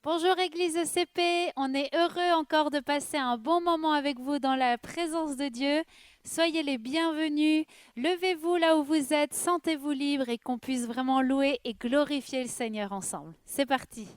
Bonjour Église ECP, on est heureux encore de passer un bon moment avec vous dans la présence de Dieu. Soyez les bienvenus, levez-vous là où vous êtes, sentez-vous libre et qu'on puisse vraiment louer et glorifier le Seigneur ensemble. C'est parti.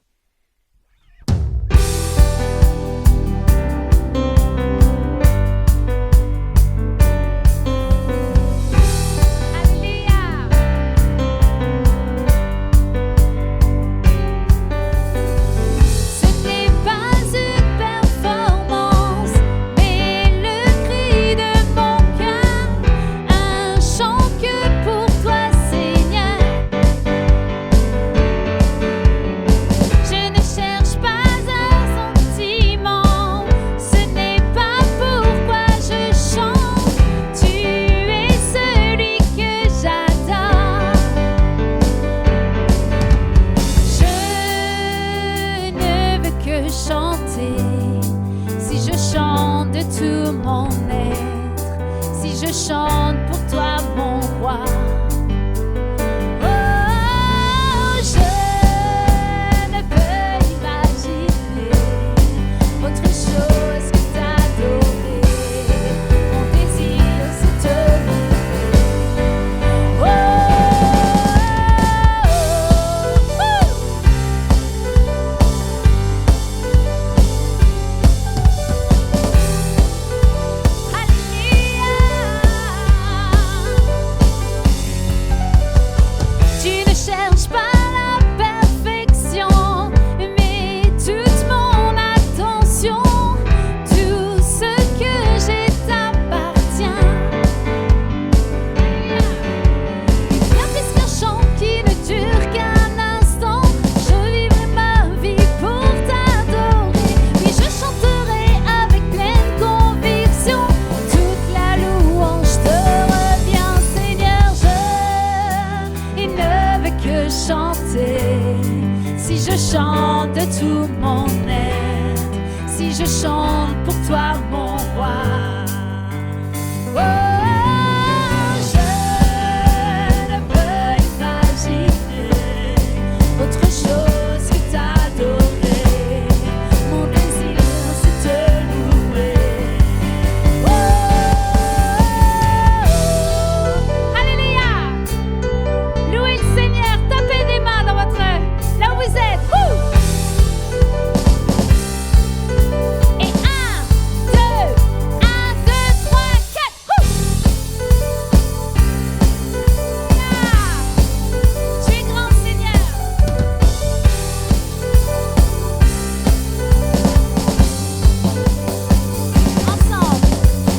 Chante pour toi mon roi. Oh, je ne peux imaginer autre chose que t'adorer. Mon désir c'est te louer. Oh, chante de tout mon être, si je chante pour toi mon roi. Oh, je ne peux imaginer autre chose que t'adorer. Mon désir c'est te louer. Oh, alléluia. Louez le Seigneur, tapez des mains dans votre là où vous êtes. Et 1, 2, 3, 4. Tu es grand Seigneur. Ensemble.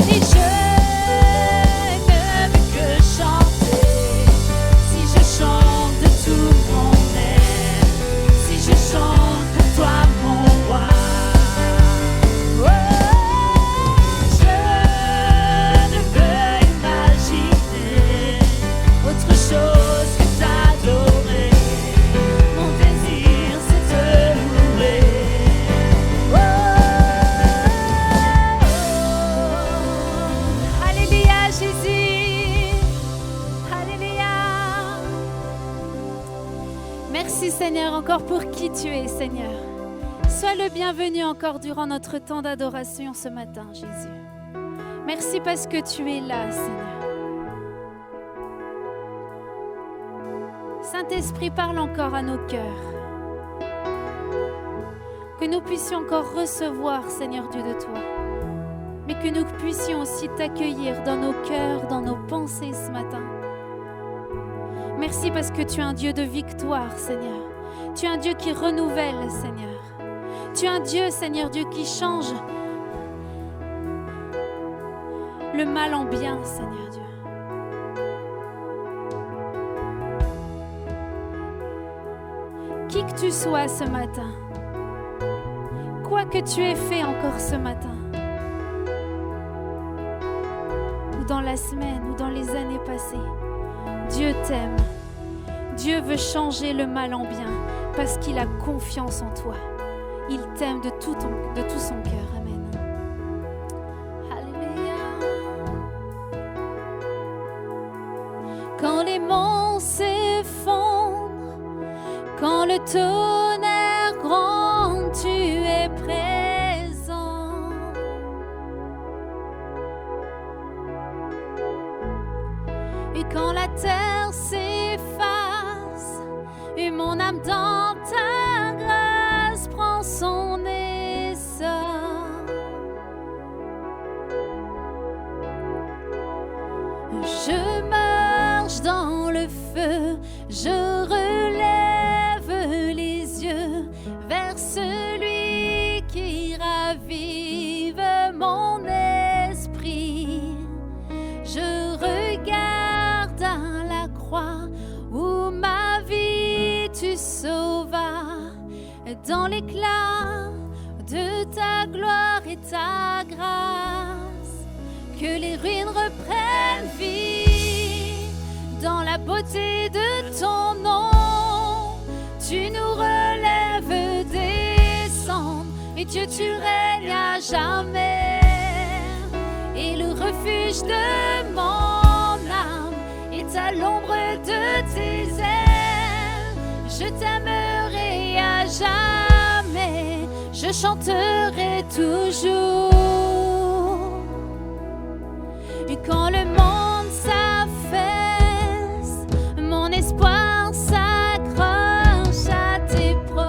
Et je ne veux que chanter. Si je chante de tout mon être, si je chante pour toi mon roi. Oh, je ne peux imaginer autre chose que t'adorer. Mon désir c'est te louer. Oh, alléluia Jésus. Alléluia. Merci Seigneur encore pour qui tu es Seigneur. Sois le bienvenu encore durant notre temps d'adoration ce matin Jésus. Merci parce que tu es là Seigneur. Saint-Esprit parle encore à nos cœurs. Que nous puissions encore recevoir Seigneur Dieu de toi. Mais que nous puissions aussi t'accueillir dans nos cœurs, dans nos pensées ce matin. Merci parce que tu es un Dieu de victoire, Seigneur. Tu es un Dieu qui renouvelle, Seigneur. Tu es un Dieu, Seigneur Dieu, qui change le mal en bien, Seigneur Dieu. Qui que tu sois ce matin, quoi que tu aies fait encore ce matin, ou dans la semaine, ou dans les années passées, Dieu t'aime. Dieu veut changer le mal en bien parce qu'il a confiance en toi. Il t'aime de tout son cœur. Amen. Alléluia. Quand les monts s'effondrent, quand le tonnerre gronde, terre s'efface et mon âme dans ta grâce prend son essor. Je marche dans le feu, je relève les yeux vers celui qui ravive mon esprit. Je regarde à la croix où ma vie tu sauvas, dans l'éclat de ta gloire et ta grâce, que les ruines reprennent vie dans la beauté de ton nom. Tu nous relèves des cendres, et Dieu tu règnes à jamais, et le refuge de mon âme est à l'ombre de tes ailes. Je t'aimerai à jamais, je chanterai toujours. Et quand le monde s'affaisse, mon espoir s'accroche à tes promesses.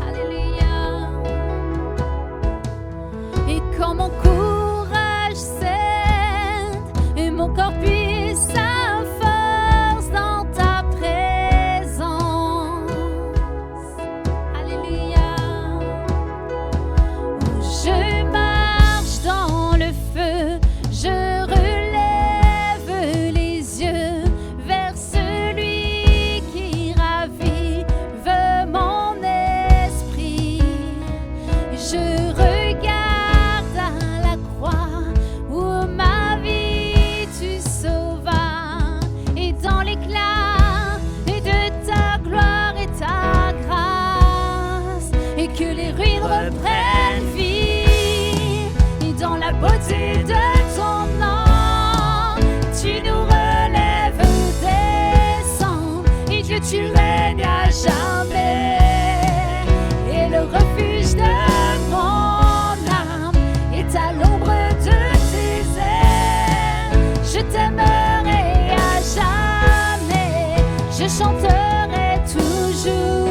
Alléluia. Et quand mon courage cède et mon corps puise sa force dans ta présence. Alléluia. Je marche dans le feu, je relève les yeux vers celui qui ravive mon esprit. Je regarde à la croix où ma vie tu sauvas, et dans l'éclat de ta gloire et ta grâce, et que les ruines reprennent vie, et dans la beauté de ton nom, tu nous relèves des cendres, et Dieu tu règnes à jamais, et le refuge de mon âme est à l'ombre de tes ailes. Je t'aimerai à jamais, je chanterai toujours.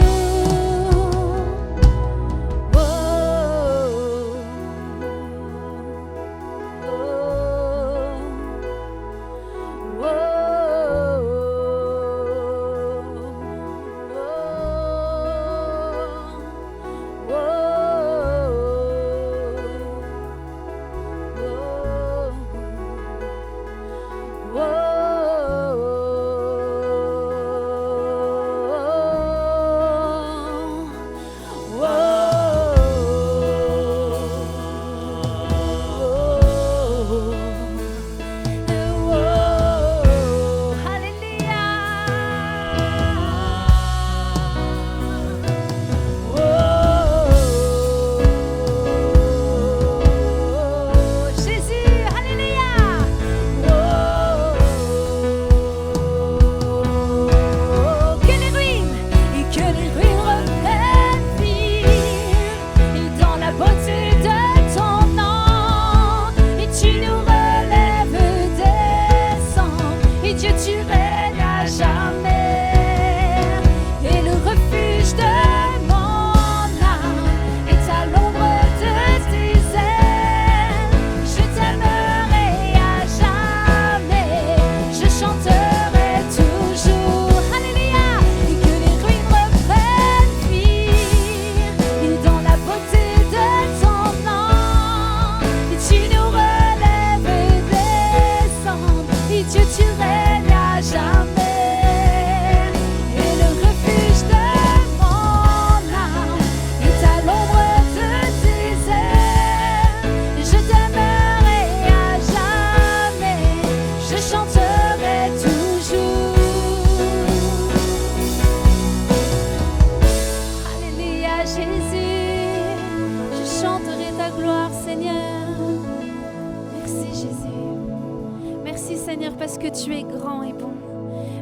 parce que tu es grand et bon.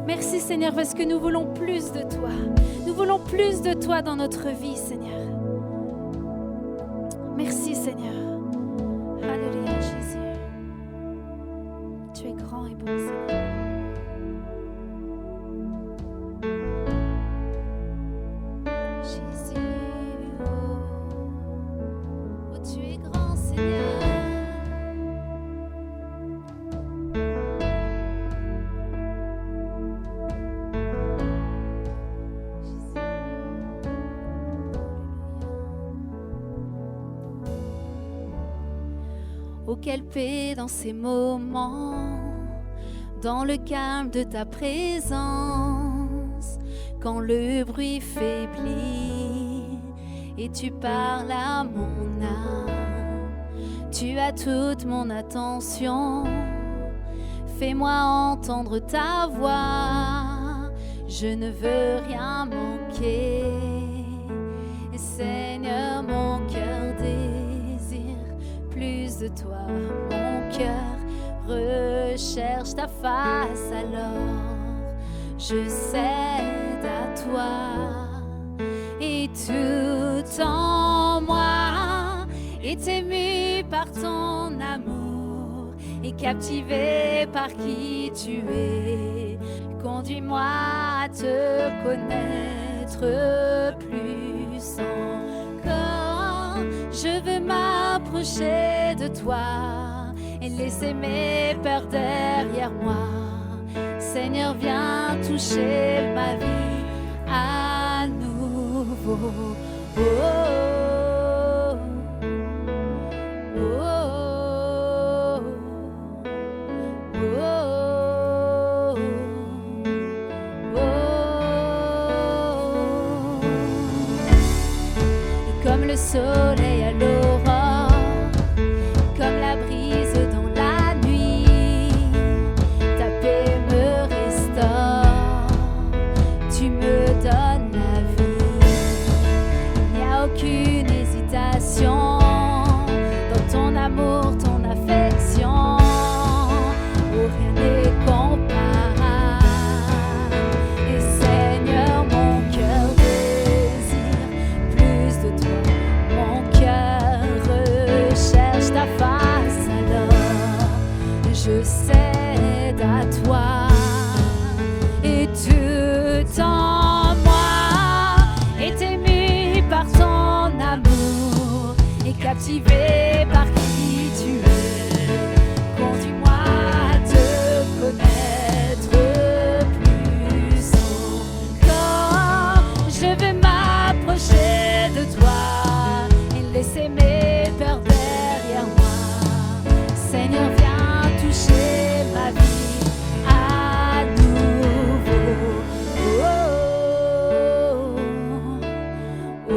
Merci Seigneur parce que nous voulons plus de toi. Nous voulons plus de toi dans notre vie, Seigneur. Merci Seigneur. Alléluia Jésus. est bon, Seigneur. Jésus, oh, tu es grand, Seigneur. Oh, quelle paix dans ces moments, dans le calme de ta présence, quand le bruit faiblit et tu parles à mon âme. Tu as toute mon attention, fais-moi entendre ta voix, je ne veux rien manquer. Et Seigneur, mon cœur désire plus de toi, mon cœur recherche ta face, alors je cède à toi. Et tout en moi est ému par ton amour et captivé par qui tu es. Conduis-moi à te connaître plus encore. Je veux m'approcher de toi et laisser mes peurs derrière moi. Seigneur, viens toucher ma vie à nouveau. Oh, oh, oh, oh, oh. Comme le soleil à l'aurore, comme la brise dans la nuit, ta paix me restaure, tu me donnes la vie. Il n'y a aucune hésitation dans ton amour, ton affection. Oh, rien n'est comparable. Et Seigneur, mon cœur désire plus de toi. Mon cœur recherche ta face, alors je cède à toi. Et tout en moi est ému par ton amour et captivé par qui tu es. Conduis-moi à te connaître plus encore. Je veux m'approcher de toi et laisser mes peurs derrière moi. Seigneur, viens toucher ma vie à nouveau. Oh, oh,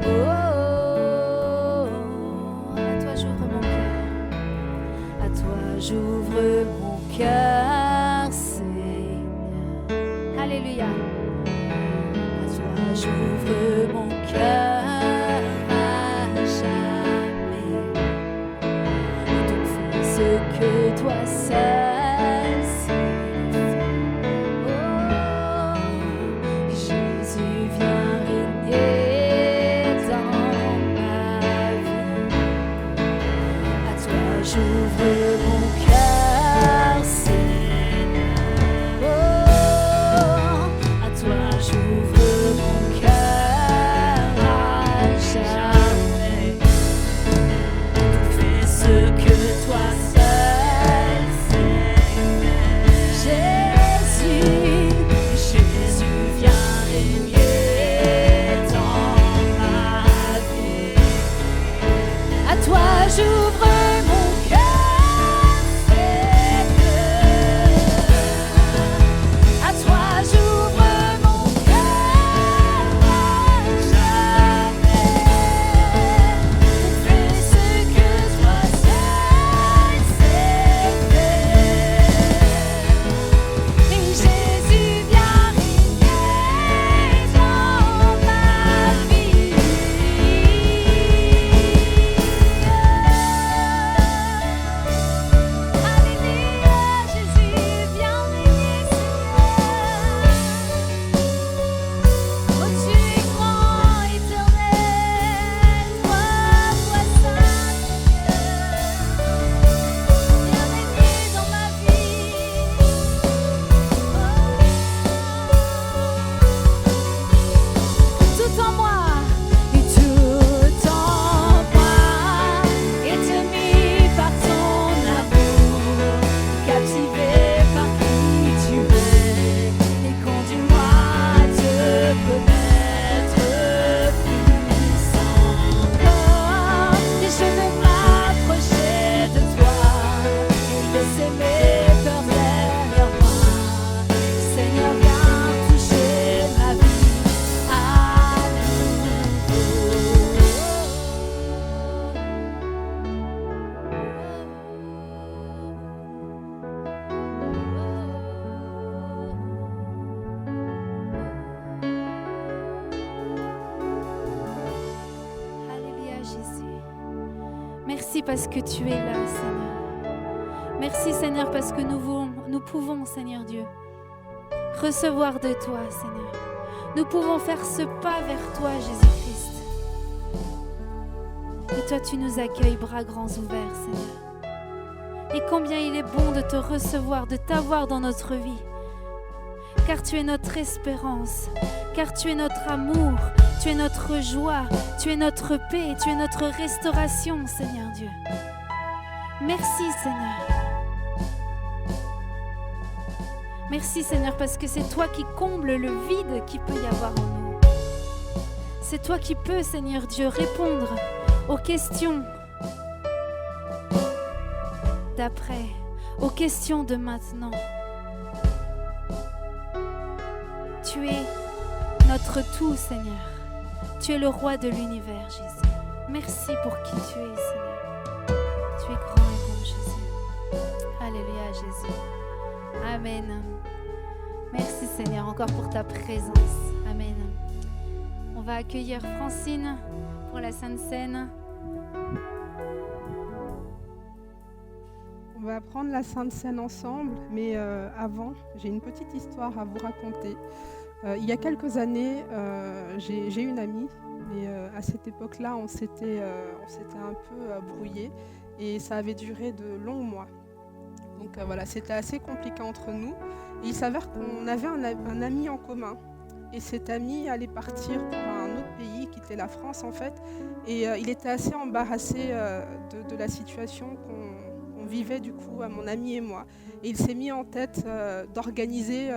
oh, à toi j'ouvre mon cœur, à toi j'ouvre mon cœur, Seigneur. Alléluia. À toi j'ouvre mon cœur à jamais. Donc fais ce que toi seul sais faire. Oh, Jésus, viens régner dans ma vie. À toi j'ouvre mon cœur, Seigneur. Oh, à toi j'ouvre mon cœur à Merci parce que tu es là, Seigneur. Merci, Seigneur, parce que nous pouvons, Seigneur Dieu, recevoir de toi, Seigneur. Nous pouvons faire ce pas vers toi, Jésus-Christ. Et toi, tu nous accueilles bras grands ouverts, Seigneur. Et combien il est bon de te recevoir, de t'avoir dans notre vie. Car tu es notre espérance, car tu es notre amour, tu es notre joie, tu es notre paix, tu es notre restauration, Seigneur Dieu. Merci, Seigneur. Merci, Seigneur, parce que c'est toi qui combles le vide qu'il peut y avoir en nous. C'est toi qui peux, Seigneur Dieu, répondre aux questions d'après, aux questions de maintenant. Tu es notre tout, Seigneur. Tu es le roi de l'univers, Jésus. Merci pour qui tu es, Seigneur. Tu es grand et bon, Jésus. Alléluia, Jésus. Amen. Merci, Seigneur, encore pour ta présence. Amen. On va accueillir Francine pour la Sainte Seine. On va prendre la Sainte Seine ensemble, mais avant, j'ai une petite histoire à vous raconter. Il y a quelques années, j'ai une amie, mais à cette époque-là, on s'était un peu brouillés et ça avait duré de longs mois. Donc voilà, c'était assez compliqué entre nous. Et il s'avère qu'on avait un ami en commun. Et cet ami allait partir pour un autre pays, quitter la France en fait. Et il était assez embarrassé de la situation qu'on vivait du coup, mon ami et moi. Et il s'est mis en tête d'organiser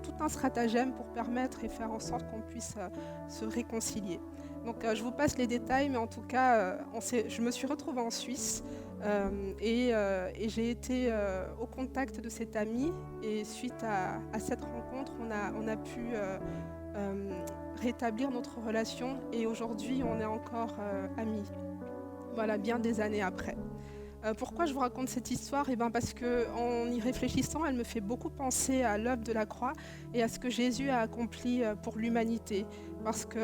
tout un stratagème pour permettre et faire en sorte qu'on puisse se réconcilier. Donc je vous passe les détails, mais en tout cas, je me suis retrouvée en Suisse et j'ai été au contact de cet ami. Et suite à cette rencontre, on a pu rétablir notre relation et aujourd'hui, on est encore amis. Voilà, bien des années après. Pourquoi je vous raconte cette histoire ? Parce qu'en y réfléchissant, elle me fait beaucoup penser à l'œuvre de la croix et à ce que Jésus a accompli pour l'humanité. Parce que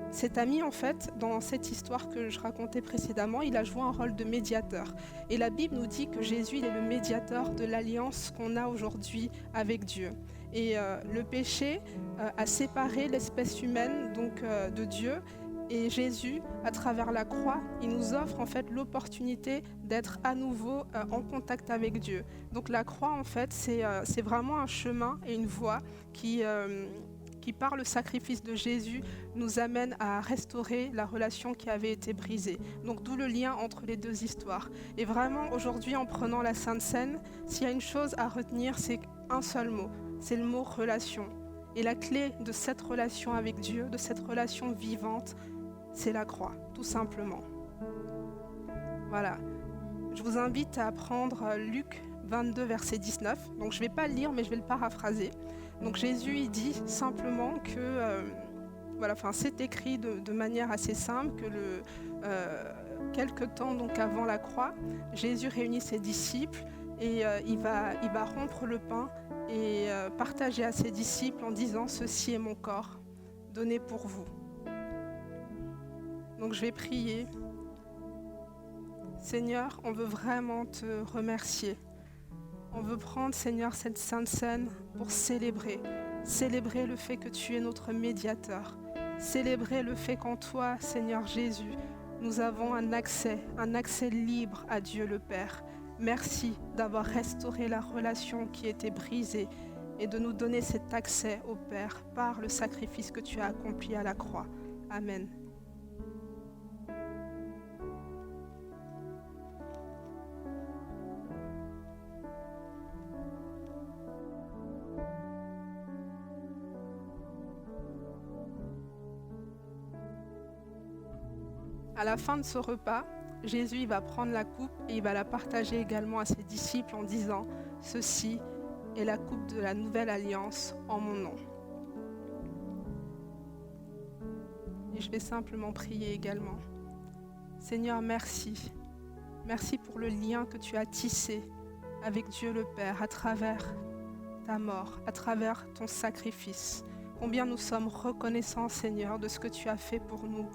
cet ami, en fait, dans cette histoire que je racontais précédemment, il a joué un rôle de médiateur. Et la Bible nous dit que Jésus il est le médiateur de l'alliance qu'on a aujourd'hui avec Dieu. Et le péché a séparé l'espèce humaine donc, de Dieu. Et Jésus, à travers la croix, il nous offre en fait l'opportunité d'être à nouveau en contact avec Dieu. Donc la croix, en fait, c'est vraiment un chemin et une voie qui, par le sacrifice de Jésus, nous amène à restaurer la relation qui avait été brisée. Donc d'où le lien entre les deux histoires. Et vraiment, aujourd'hui, en prenant la Sainte Seine, s'il y a une chose à retenir, c'est un seul mot, c'est le mot relation. Et la clé de cette relation avec Dieu, de cette relation vivante, c'est la croix, tout simplement. Voilà. Je vous invite à prendre Luc 22, verset 19. Donc je ne vais pas le lire, mais je vais le paraphraser. Donc Jésus, il dit simplement que, c'est écrit de manière assez simple, que quelque temps donc avant la croix, Jésus réunit ses disciples et il va rompre le pain et partager à ses disciples en disant « Ceci est mon corps, donné pour vous ». Donc je vais prier. Seigneur, on veut vraiment te remercier. On veut prendre, Seigneur, cette Sainte Seine pour célébrer le fait que tu es notre médiateur. Célébrer le fait qu'en toi, Seigneur Jésus, nous avons un accès libre à Dieu le Père. Merci d'avoir restauré la relation qui était brisée et de nous donner cet accès au Père par le sacrifice que tu as accompli à la croix. Amen. À la fin de ce repas, Jésus va prendre la coupe et il va la partager également à ses disciples en disant « Ceci est la coupe de la nouvelle alliance en mon nom ». Et je vais simplement prier également. Seigneur, merci. Merci pour le lien que tu as tissé avec Dieu le Père à travers ta mort, à travers ton sacrifice. Combien nous sommes reconnaissants, Seigneur, de ce que tu as fait pour nous.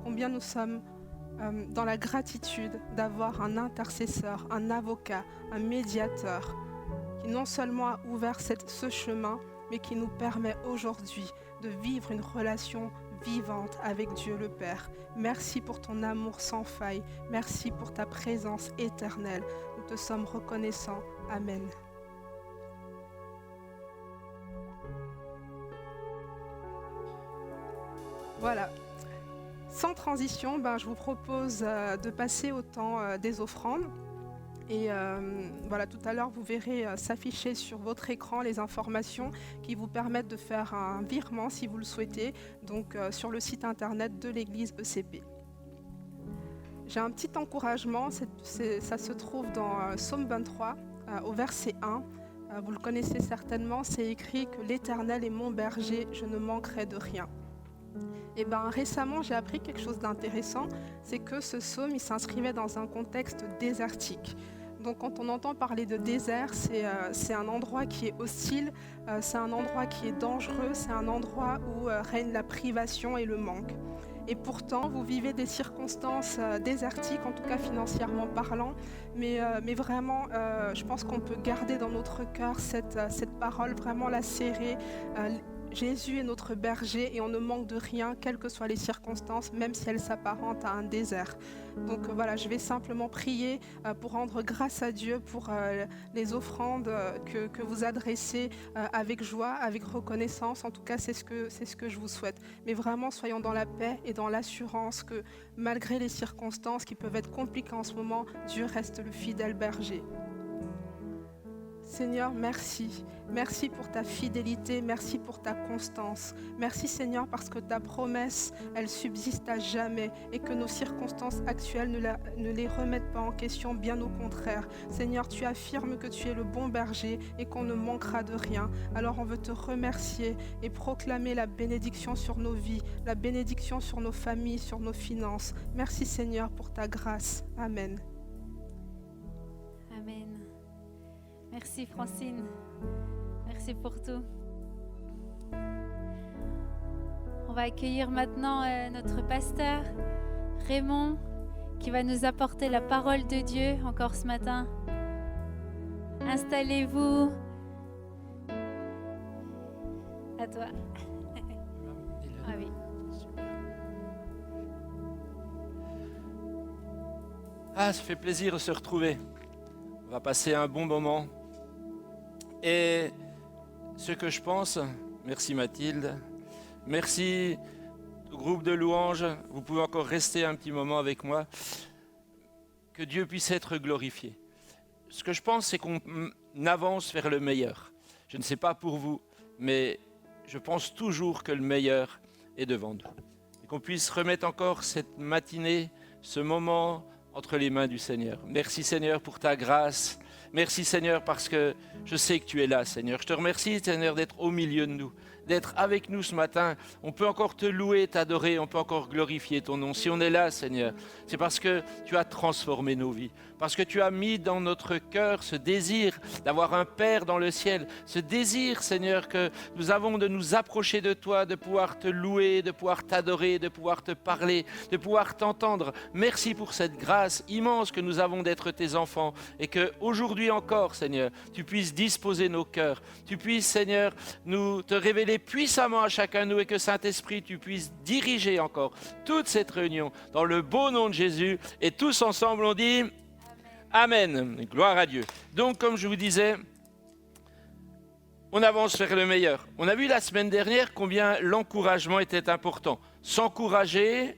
Combien nous sommes dans la gratitude d'avoir un intercesseur, un avocat, un médiateur qui non seulement a ouvert ce chemin, mais qui nous permet aujourd'hui de vivre une relation vivante avec Dieu le Père. Merci pour ton amour sans faille. Merci pour ta présence éternelle. Nous te sommes reconnaissants. Amen. Voilà. Sans transition, je vous propose de passer au temps des offrandes. Et voilà, tout à l'heure, vous verrez s'afficher sur votre écran les informations qui vous permettent de faire un virement si vous le souhaitez, donc sur le site internet de l'église ECP. J'ai un petit encouragement, ça se trouve dans Psaume 23, au verset 1. Vous le connaissez certainement, c'est écrit que l'Éternel est mon berger, je ne manquerai de rien. Et récemment, j'ai appris quelque chose d'intéressant, c'est que ce psaume, il s'inscrivait dans un contexte désertique. Donc quand on entend parler de désert, c'est un endroit qui est hostile, c'est un endroit qui est dangereux, c'est un endroit où règne la privation et le manque. Et pourtant, vous vivez des circonstances désertiques, en tout cas financièrement parlant, mais vraiment, je pense qu'on peut garder dans notre cœur cette parole, vraiment la serrer. Jésus est notre berger et on ne manque de rien, quelles que soient les circonstances, même si elles s'apparentent à un désert. Donc voilà, je vais simplement prier pour rendre grâce à Dieu pour les offrandes que vous adressez avec joie, avec reconnaissance. En tout cas, c'est ce que je vous souhaite. Mais vraiment, soyons dans la paix et dans l'assurance que malgré les circonstances qui peuvent être compliquées en ce moment, Dieu reste le fidèle berger. Seigneur, merci. Merci pour ta fidélité, merci pour ta constance. Merci Seigneur parce que ta promesse, elle subsiste à jamais et que nos circonstances actuelles ne les remettent pas en question, bien au contraire. Seigneur, tu affirmes que tu es le bon berger et qu'on ne manquera de rien. Alors on veut te remercier et proclamer la bénédiction sur nos vies, la bénédiction sur nos familles, sur nos finances. Merci Seigneur pour ta grâce. Amen. Amen. Merci Francine, merci pour tout. On va accueillir maintenant notre pasteur Raymond qui va nous apporter la parole de Dieu encore ce matin. Installez-vous. À toi. Ah oui. Ah, ça fait plaisir de se retrouver. On va passer un bon moment. Et ce que je pense, merci Mathilde, merci au groupe de louanges, vous pouvez encore rester un petit moment avec moi, que Dieu puisse être glorifié. Ce que je pense, c'est qu'on avance vers le meilleur. Je ne sais pas pour vous, mais je pense toujours que le meilleur est devant nous. Et qu'on puisse remettre encore cette matinée, ce moment entre les mains du Seigneur. Merci Seigneur pour ta grâce. Merci Seigneur parce que je sais que tu es là Seigneur. Je te remercie Seigneur d'être au milieu de nous, d'être avec nous ce matin. On peut encore te louer, t'adorer, on peut encore glorifier ton nom. Si on est là Seigneur, c'est parce que tu as transformé nos vies. Parce que tu as mis dans notre cœur ce désir d'avoir un Père dans le ciel. Ce désir Seigneur que nous avons de nous approcher de toi, de pouvoir te louer, de pouvoir t'adorer, de pouvoir te parler, de pouvoir t'entendre. Merci pour cette grâce immense que nous avons d'être tes enfants et qu'aujourd'hui encore, Seigneur, tu puisses disposer nos cœurs. Tu puisses, Seigneur, nous te révéler puissamment à chacun de nous et que Saint-Esprit, tu puisses diriger encore toute cette réunion dans le beau nom de Jésus. Et tous ensemble, on dit Amen. Gloire à Dieu. Donc, comme je vous disais, on avance vers le meilleur. On a vu la semaine dernière combien l'encouragement était important. S'encourager,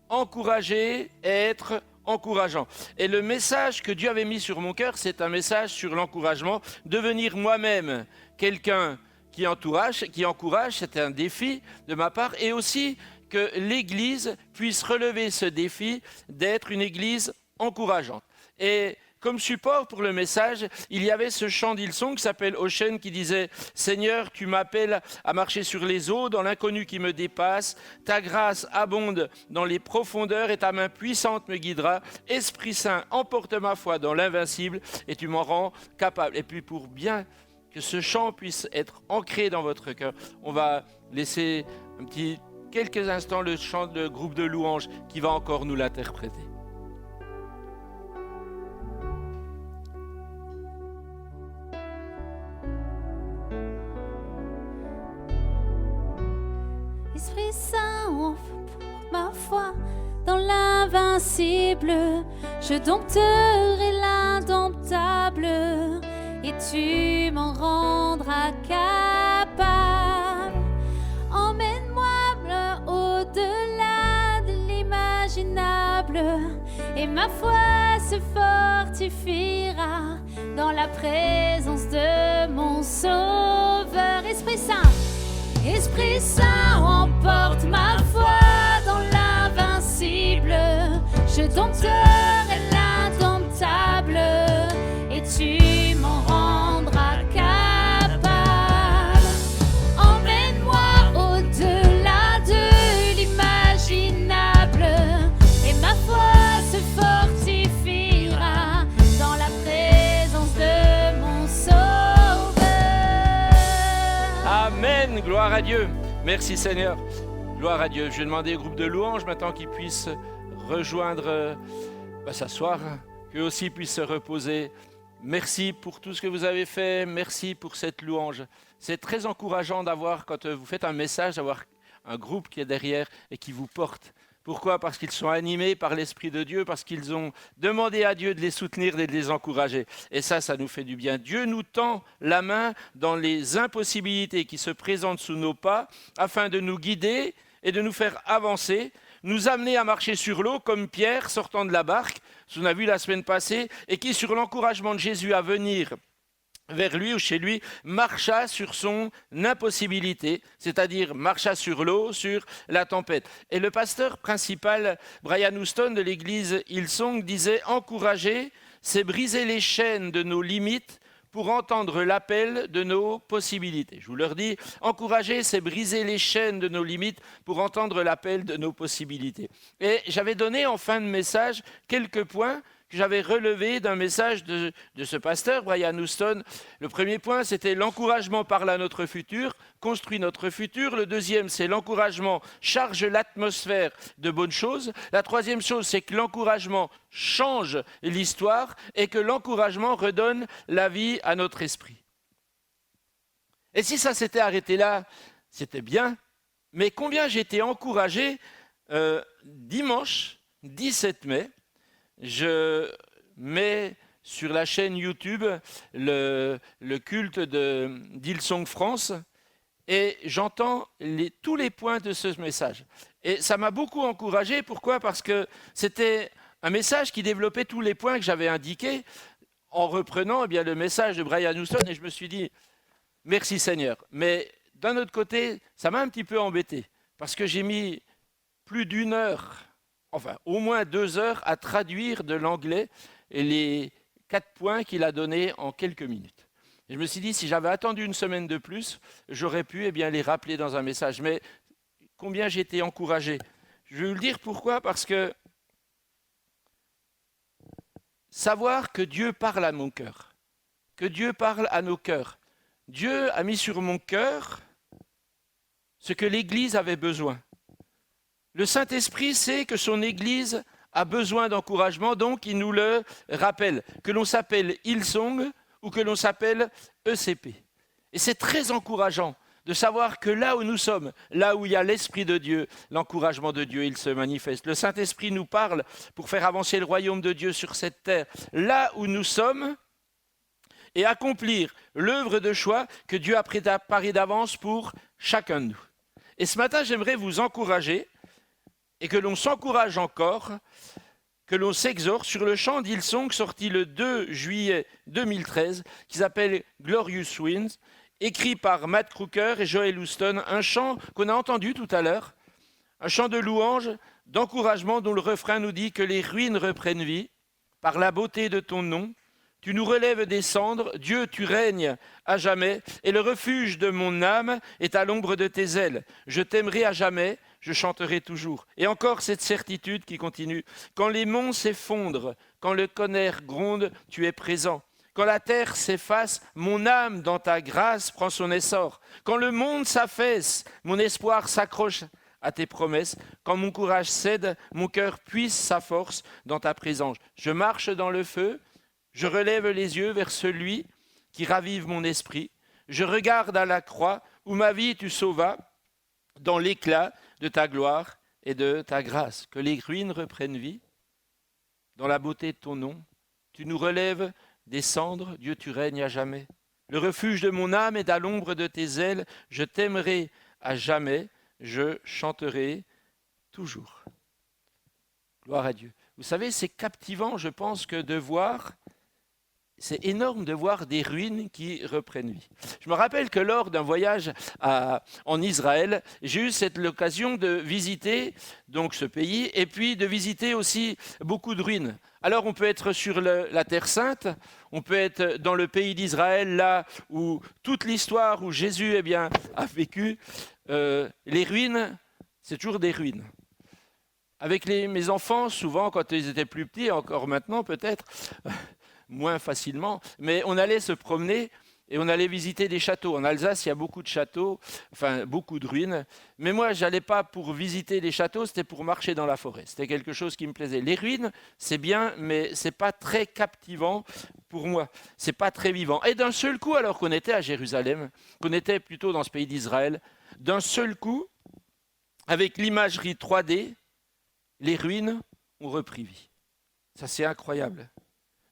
encourager et être encourageant. Et le message que Dieu avait mis sur mon cœur, c'est un message sur l'encouragement. Devenir moi-même quelqu'un qui encourage, c'est un défi de ma part. Et aussi que l'Église puisse relever ce défi d'être une Église encourageante. Et comme support pour le message, il y avait ce chant d'Hillsong qui s'appelle Ocean qui disait « Seigneur, tu m'appelles à marcher sur les eaux, dans l'inconnu qui me dépasse. Ta grâce abonde dans les profondeurs et ta main puissante me guidera. Esprit Saint, emporte ma foi dans l'invincible et tu m'en rends capable. » Et puis pour bien que ce chant puisse être ancré dans votre cœur, on va laisser un petit quelques instants le chant de groupe de louanges qui va encore nous l'interpréter. Esprit Saint, emporte ma foi dans l'invincible. Je dompterai l'indomptable et tu m'en rendras capable. Emmène-moi au-delà de l'imaginable et ma foi se fortifiera dans la présence de mon Sauveur. Esprit Saint, Esprit Saint, emporte ma foi dans l'invincible. Je dompterai l'indomptable et tu m'en rendras capable. Emmène-moi au-delà de l'imaginable et ma foi se fortifiera dans la présence de mon Sauveur. Amen, gloire à Dieu. Merci Seigneur, gloire à Dieu. Je vais demander au groupe de louanges maintenant qu'ils puissent rejoindre, s'asseoir, qu'eux aussi puissent se reposer. Merci pour tout ce que vous avez fait, merci pour cette louange. C'est très encourageant d'avoir, quand vous faites un message, d'avoir un groupe qui est derrière et qui vous porte. Pourquoi ? Parce qu'ils sont animés par l'Esprit de Dieu, parce qu'ils ont demandé à Dieu de les soutenir et de les encourager. Et ça nous fait du bien. Dieu nous tend la main dans les impossibilités qui se présentent sous nos pas, afin de nous guider et de nous faire avancer, nous amener à marcher sur l'eau, comme Pierre sortant de la barque, ce qu'on a vu la semaine passée, et qui, sur l'encouragement de Jésus à venir vers lui ou chez lui, marcha sur son impossibilité, c'est-à-dire marcha sur l'eau, sur la tempête. Et le pasteur principal, Brian Houston de l'église Hillsong, disait « Encourager, c'est briser les chaînes de nos limites pour entendre l'appel de nos possibilités. » Je vous le redis, encourager, c'est briser les chaînes de nos limites pour entendre l'appel de nos possibilités. Et j'avais donné en fin de message quelques points que j'avais relevés d'un message de ce pasteur, Brian Houston. Le premier point, c'était l'encouragement parle à notre futur, construit notre futur. Le deuxième, c'est l'encouragement charge l'atmosphère de bonnes choses. La troisième chose, c'est que l'encouragement change l'histoire et que l'encouragement redonne la vie à notre esprit. Et si ça s'était arrêté là, c'était bien. Mais combien j'ai été encouragé dimanche 17 mai, je mets sur la chaîne YouTube le culte d'Hillsong France et j'entends tous les points de ce message. Et ça m'a beaucoup encouragé. Pourquoi ? Parce que c'était un message qui développait tous les points que j'avais indiqués en reprenant le message de Brian Houston. Et je me suis dit, merci Seigneur. Mais d'un autre côté, ça m'a un petit peu embêté parce que j'ai mis plus d'une heure, enfin au moins 2 heures à traduire de l'anglais les 4 points qu'il a donnés en quelques minutes. Et je me suis dit, si j'avais attendu une semaine de plus, j'aurais pu les rappeler dans un message. Mais combien j'ai été encouragé. Je vais vous le dire pourquoi, parce que savoir que Dieu parle à mon cœur, que Dieu parle à nos cœurs. Dieu a mis sur mon cœur ce que l'Église avait besoin. Le Saint-Esprit sait que son Église a besoin d'encouragement, donc il nous le rappelle, que l'on s'appelle Hillsong ou que l'on s'appelle ECP. Et c'est très encourageant de savoir que là où nous sommes, là où il y a l'Esprit de Dieu, l'encouragement de Dieu, il se manifeste. Le Saint-Esprit nous parle pour faire avancer le royaume de Dieu sur cette terre, là où nous sommes, et accomplir l'œuvre de choix que Dieu a préparée d'avance pour chacun de nous. Et ce matin, j'aimerais vous encourager, et que l'on s'encourage encore, que l'on s'exhorte sur le chant d'Hillsong sorti le 2 juillet 2013, qui s'appelle Glorious Winds, écrit par Matt Crooker et Joel Houston, un chant qu'on a entendu tout à l'heure, un chant de louange, d'encouragement dont le refrain nous dit que les ruines reprennent vie par la beauté de ton nom. Tu nous relèves des cendres, Dieu, tu règnes à jamais, et le refuge de mon âme est à l'ombre de tes ailes. Je t'aimerai à jamais, je chanterai toujours. Et encore cette certitude qui continue. Quand les monts s'effondrent, quand le tonnerre gronde, tu es présent. Quand la terre s'efface, mon âme dans ta grâce prend son essor. Quand le monde s'affaisse, mon espoir s'accroche à tes promesses. Quand mon courage cède, mon cœur puise sa force dans ta présence. Je marche dans le feu, je relève les yeux vers celui qui ravive mon esprit. Je regarde à la croix où ma vie tu sauvas dans l'éclat de ta gloire et de ta grâce. Que les ruines reprennent vie dans la beauté de ton nom. Tu nous relèves des cendres, Dieu, tu règnes à jamais. Le refuge de mon âme est à l'ombre de tes ailes. Je t'aimerai à jamais, je chanterai toujours. Gloire à Dieu. Vous savez, c'est captivant, je pense, que de voir, c'est énorme de voir des ruines qui reprennent vie. Je me rappelle que lors d'un voyage en Israël, j'ai eu l'occasion de visiter donc ce pays et puis de visiter aussi beaucoup de ruines. Alors on peut être sur la Terre Sainte, on peut être dans le pays d'Israël, là où toute l'histoire où Jésus a vécu. Les ruines, c'est toujours des ruines. Avec mes enfants, souvent quand ils étaient plus petits, encore maintenant peut-être, moins facilement, mais on allait se promener et on allait visiter des châteaux. En Alsace, il y a beaucoup de châteaux, enfin beaucoup de ruines. Mais moi, je n'allais pas pour visiter les châteaux, c'était pour marcher dans la forêt. C'était quelque chose qui me plaisait. Les ruines, c'est bien, mais ce n'est pas très captivant pour moi. Ce n'est pas très vivant. Et d'un seul coup, alors qu'on était à Jérusalem, qu'on était plutôt dans ce pays d'Israël, d'un seul coup, avec l'imagerie 3D, les ruines ont repris vie. Ça, c'est incroyable.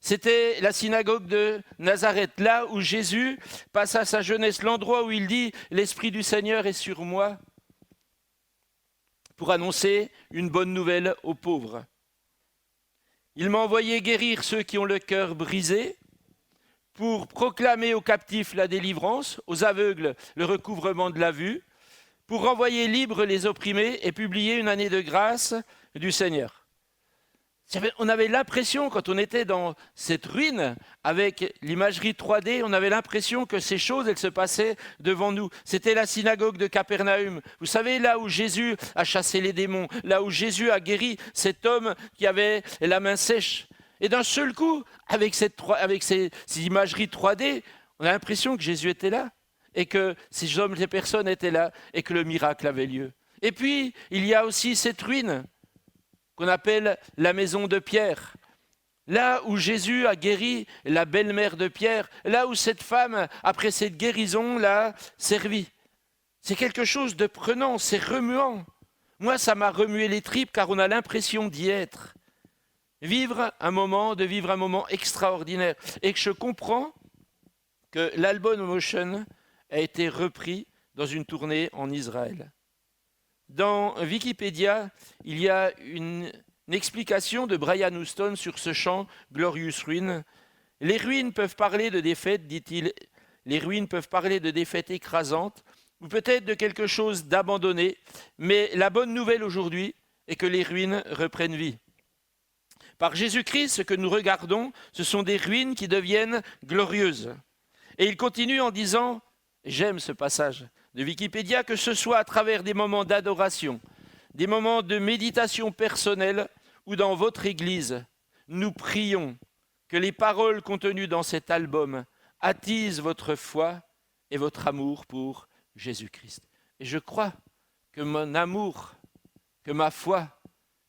C'était la synagogue de Nazareth, là où Jésus passe à sa jeunesse, l'endroit où il dit « L'Esprit du Seigneur est sur moi » pour annoncer une bonne nouvelle aux pauvres. Il m'a envoyé guérir ceux qui ont le cœur brisé, pour proclamer aux captifs la délivrance, aux aveugles le recouvrement de la vue, pour renvoyer libres les opprimés et publier une année de grâce du Seigneur. On avait l'impression, quand on était dans cette ruine, avec l'imagerie 3D, on avait l'impression que ces choses, elles se passaient devant nous. C'était la synagogue de Capernaum. Vous savez, là où Jésus a chassé les démons, là où Jésus a guéri cet homme qui avait la main sèche. Et d'un seul coup, avec ces imageries 3D, on a l'impression que Jésus était là, et que ces hommes, ces personnes étaient là, et que le miracle avait lieu. Et puis, il y a aussi cette ruine qu'on appelle la maison de Pierre. Là où Jésus a guéri la belle-mère de Pierre, là où cette femme, après cette guérison, l'a servi. C'est quelque chose de prenant, c'est remuant. Moi, ça m'a remué les tripes car on a l'impression d'y être. De vivre un moment extraordinaire. Et que je comprends que l'album Motion a été repris dans une tournée en Israël. Dans Wikipédia, il y a une explication de Brian Houston sur ce chant « Glorious Ruin ». Les ruines peuvent parler de défaites, dit-il. Les ruines peuvent parler de défaites écrasantes ou peut-être de quelque chose d'abandonné. Mais la bonne nouvelle aujourd'hui est que les ruines reprennent vie. Par Jésus-Christ, ce que nous regardons, ce sont des ruines qui deviennent glorieuses. Et il continue en disant, j'aime ce passage de Wikipédia, que ce soit à travers des moments d'adoration, des moments de méditation personnelle ou dans votre église, nous prions que les paroles contenues dans cet album attisent votre foi et votre amour pour Jésus-Christ. Et je crois que mon amour, que ma foi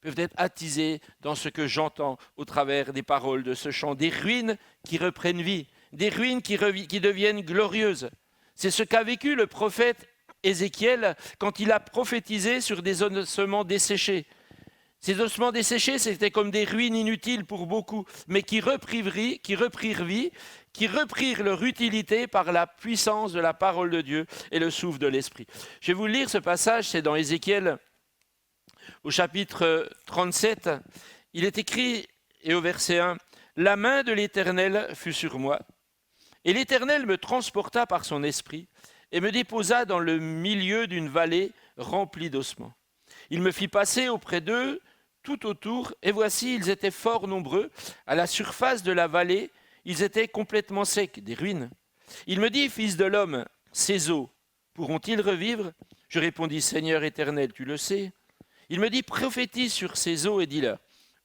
peuvent être attisées dans ce que j'entends au travers des paroles de ce chant. Des ruines qui reprennent vie, des ruines qui deviennent glorieuses. C'est ce qu'a vécu le prophète Ézéchiel quand il a prophétisé sur des ossements desséchés. Ces ossements desséchés, c'était comme des ruines inutiles pour beaucoup, mais qui reprirent vie, qui reprirent leur utilité par la puissance de la parole de Dieu et le souffle de l'Esprit. Je vais vous lire ce passage, c'est dans Ézéchiel au chapitre 37. Il est écrit, et au verset 1, « La main de l'Éternel fut sur moi. Et l'Éternel me transporta par son esprit et me déposa dans le milieu d'une vallée remplie d'ossements. Il me fit passer auprès d'eux tout autour, et voici, ils étaient fort nombreux. À la surface de la vallée, ils étaient complètement secs, des ruines. Il me dit, fils de l'homme, ces eaux pourront-ils revivre? Je répondis, Seigneur éternel, tu le sais. Il me dit, prophétise sur ces eaux et dis-leur,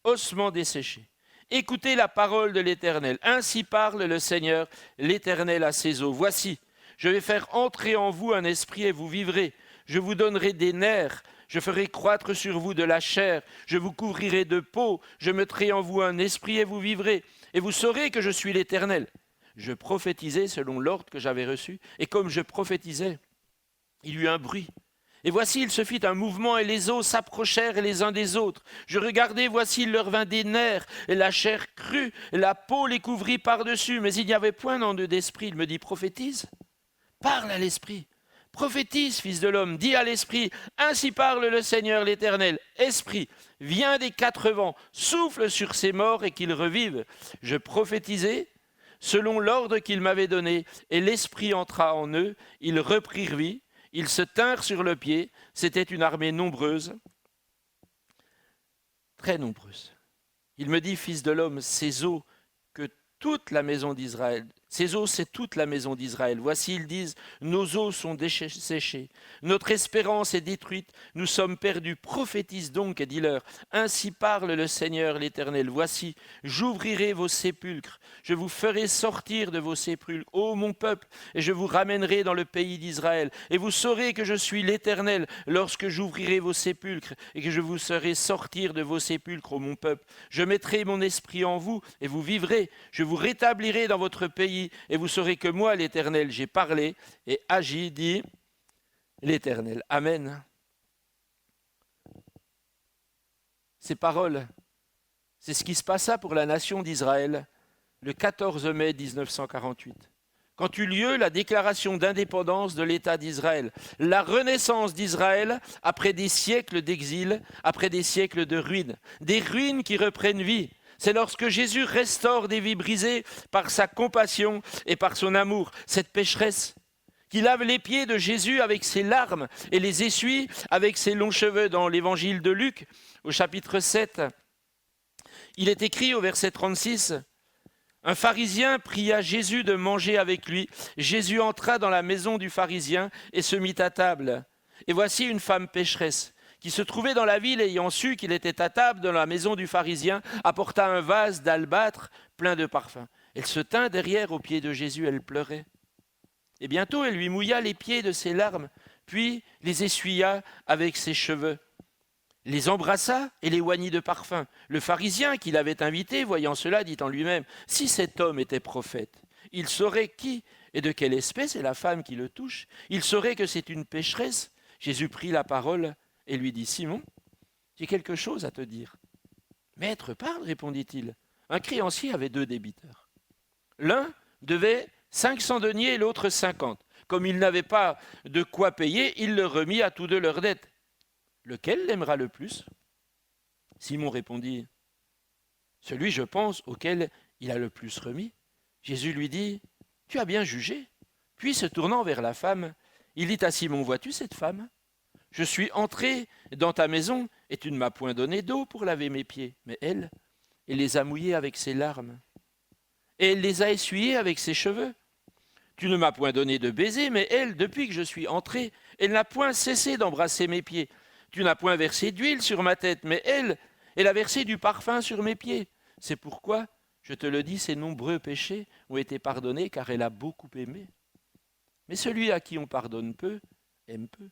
ossements desséchés. Écoutez la parole de l'Éternel. Ainsi parle le Seigneur, l'Éternel à ses eaux. Voici, je vais faire entrer en vous un esprit et vous vivrez. Je vous donnerai des nerfs. Je ferai croître sur vous de la chair, je vous couvrirai de peau, je mettrai en vous un esprit et vous vivrez, et vous saurez que je suis l'Éternel. Je prophétisais selon l'ordre que j'avais reçu, et comme je prophétisais, il y eut un bruit. Et voici, il se fit un mouvement, et les os s'approchèrent les uns des autres. Je regardai, voici, il leur vint des nerfs, et la chair crut, et la peau les couvrit par-dessus, mais il n'y avait point en eux d'esprit. Il me dit, prophétise, parle à l'esprit. Prophétise, fils de l'homme, dis à l'esprit, ainsi parle le Seigneur l'Éternel. Esprit, viens des quatre vents, souffle sur ces morts et qu'ils revivent. Je prophétisai selon l'ordre qu'il m'avait donné, et l'esprit entra en eux, ils reprirent vie, ils se tinrent sur le pied, c'était une armée nombreuse, très nombreuse. Il me dit, fils de l'homme, ces eaux que toute la maison d'Israël, ces eaux, c'est toute la maison d'Israël. Voici, ils disent, nos eaux sont desséchées, notre espérance est détruite, nous sommes perdus. Prophétise donc et dis-leur, ainsi parle le Seigneur l'Éternel. Voici, j'ouvrirai vos sépulcres, je vous ferai sortir de vos sépulcres, ô mon peuple, et je vous ramènerai dans le pays d'Israël. Et vous saurez que je suis l'Éternel lorsque j'ouvrirai vos sépulcres et que je vous ferai sortir de vos sépulcres, ô mon peuple. Je mettrai mon esprit en vous et vous vivrez, je vous rétablirai dans votre pays. Et vous saurez que moi, l'Éternel, j'ai parlé et agi, dit l'Éternel. Amen. Ces paroles, c'est ce qui se passa pour la nation d'Israël le 14 mai 1948. Quand eut lieu la déclaration d'indépendance de l'État d'Israël, la renaissance d'Israël après des siècles d'exil, après des siècles de ruines, des ruines qui reprennent vie. C'est lorsque Jésus restaure des vies brisées par sa compassion et par son amour. Cette pécheresse qui lave les pieds de Jésus avec ses larmes et les essuie avec ses longs cheveux. Dans l'évangile de Luc, au chapitre 7, il est écrit au verset 36, « Un pharisien pria Jésus de manger avec lui. Jésus entra dans la maison du pharisien et se mit à table. Et voici une femme pécheresse, qui se trouvait dans la ville, ayant su qu'il était à table dans la maison du pharisien, apporta un vase d'albâtre plein de parfums. Elle se tint derrière aux pieds de Jésus, elle pleurait. Et bientôt elle lui mouilla les pieds de ses larmes, puis les essuya avec ses cheveux, les embrassa et les oignit de parfum. Le pharisien qui l'avait invité, voyant cela, dit en lui-même, « Si cet homme était prophète, il saurait qui et de quelle espèce est la femme qui le touche. Il saurait que c'est une pécheresse. » Jésus prit la parole et lui dit, « Simon, j'ai quelque chose à te dire. »« Maître, parle, répondit-il. Un créancier avait 2 débiteurs. L'un devait 500 deniers et l'autre 50. Comme il n'avait pas de quoi payer, il leur remit à tous 2 leurs dettes. Lequel l'aimera le plus ?» Simon répondit, « Celui, je pense, auquel il a le plus remis. » Jésus lui dit, « Tu as bien jugé. » Puis se tournant vers la femme, il dit à Simon, « Vois-tu cette femme ? Je suis entré dans ta maison et tu ne m'as point donné d'eau pour laver mes pieds. Mais elle les a mouillés avec ses larmes. Et elle les a essuyés avec ses cheveux. Tu ne m'as point donné de baiser, mais elle, depuis que je suis entré, elle n'a point cessé d'embrasser mes pieds. Tu n'as point versé d'huile sur ma tête, mais elle a versé du parfum sur mes pieds. C'est pourquoi, je te le dis, ses nombreux péchés ont été pardonnés, car elle a beaucoup aimé. Mais celui à qui on pardonne peu, aime peu.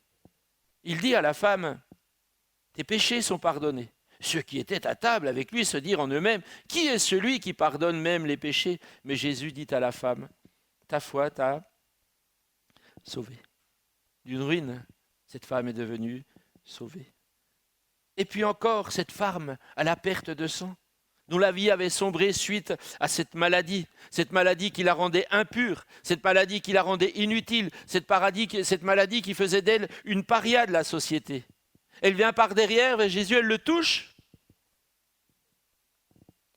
Il dit à la femme, « Tes péchés sont pardonnés. » Ceux qui étaient à table avec lui se dirent en eux-mêmes, « Qui est celui qui pardonne même les péchés ?» Mais Jésus dit à la femme, « Ta foi t'a sauvée. » D'une ruine, cette femme est devenue sauvée. Et puis encore, cette femme à la perte de sang, dont la vie avait sombré suite à cette maladie qui la rendait impure, cette maladie qui la rendait inutile, cette maladie qui faisait d'elle une paria de la société. Elle vient par derrière vers Jésus, elle le touche.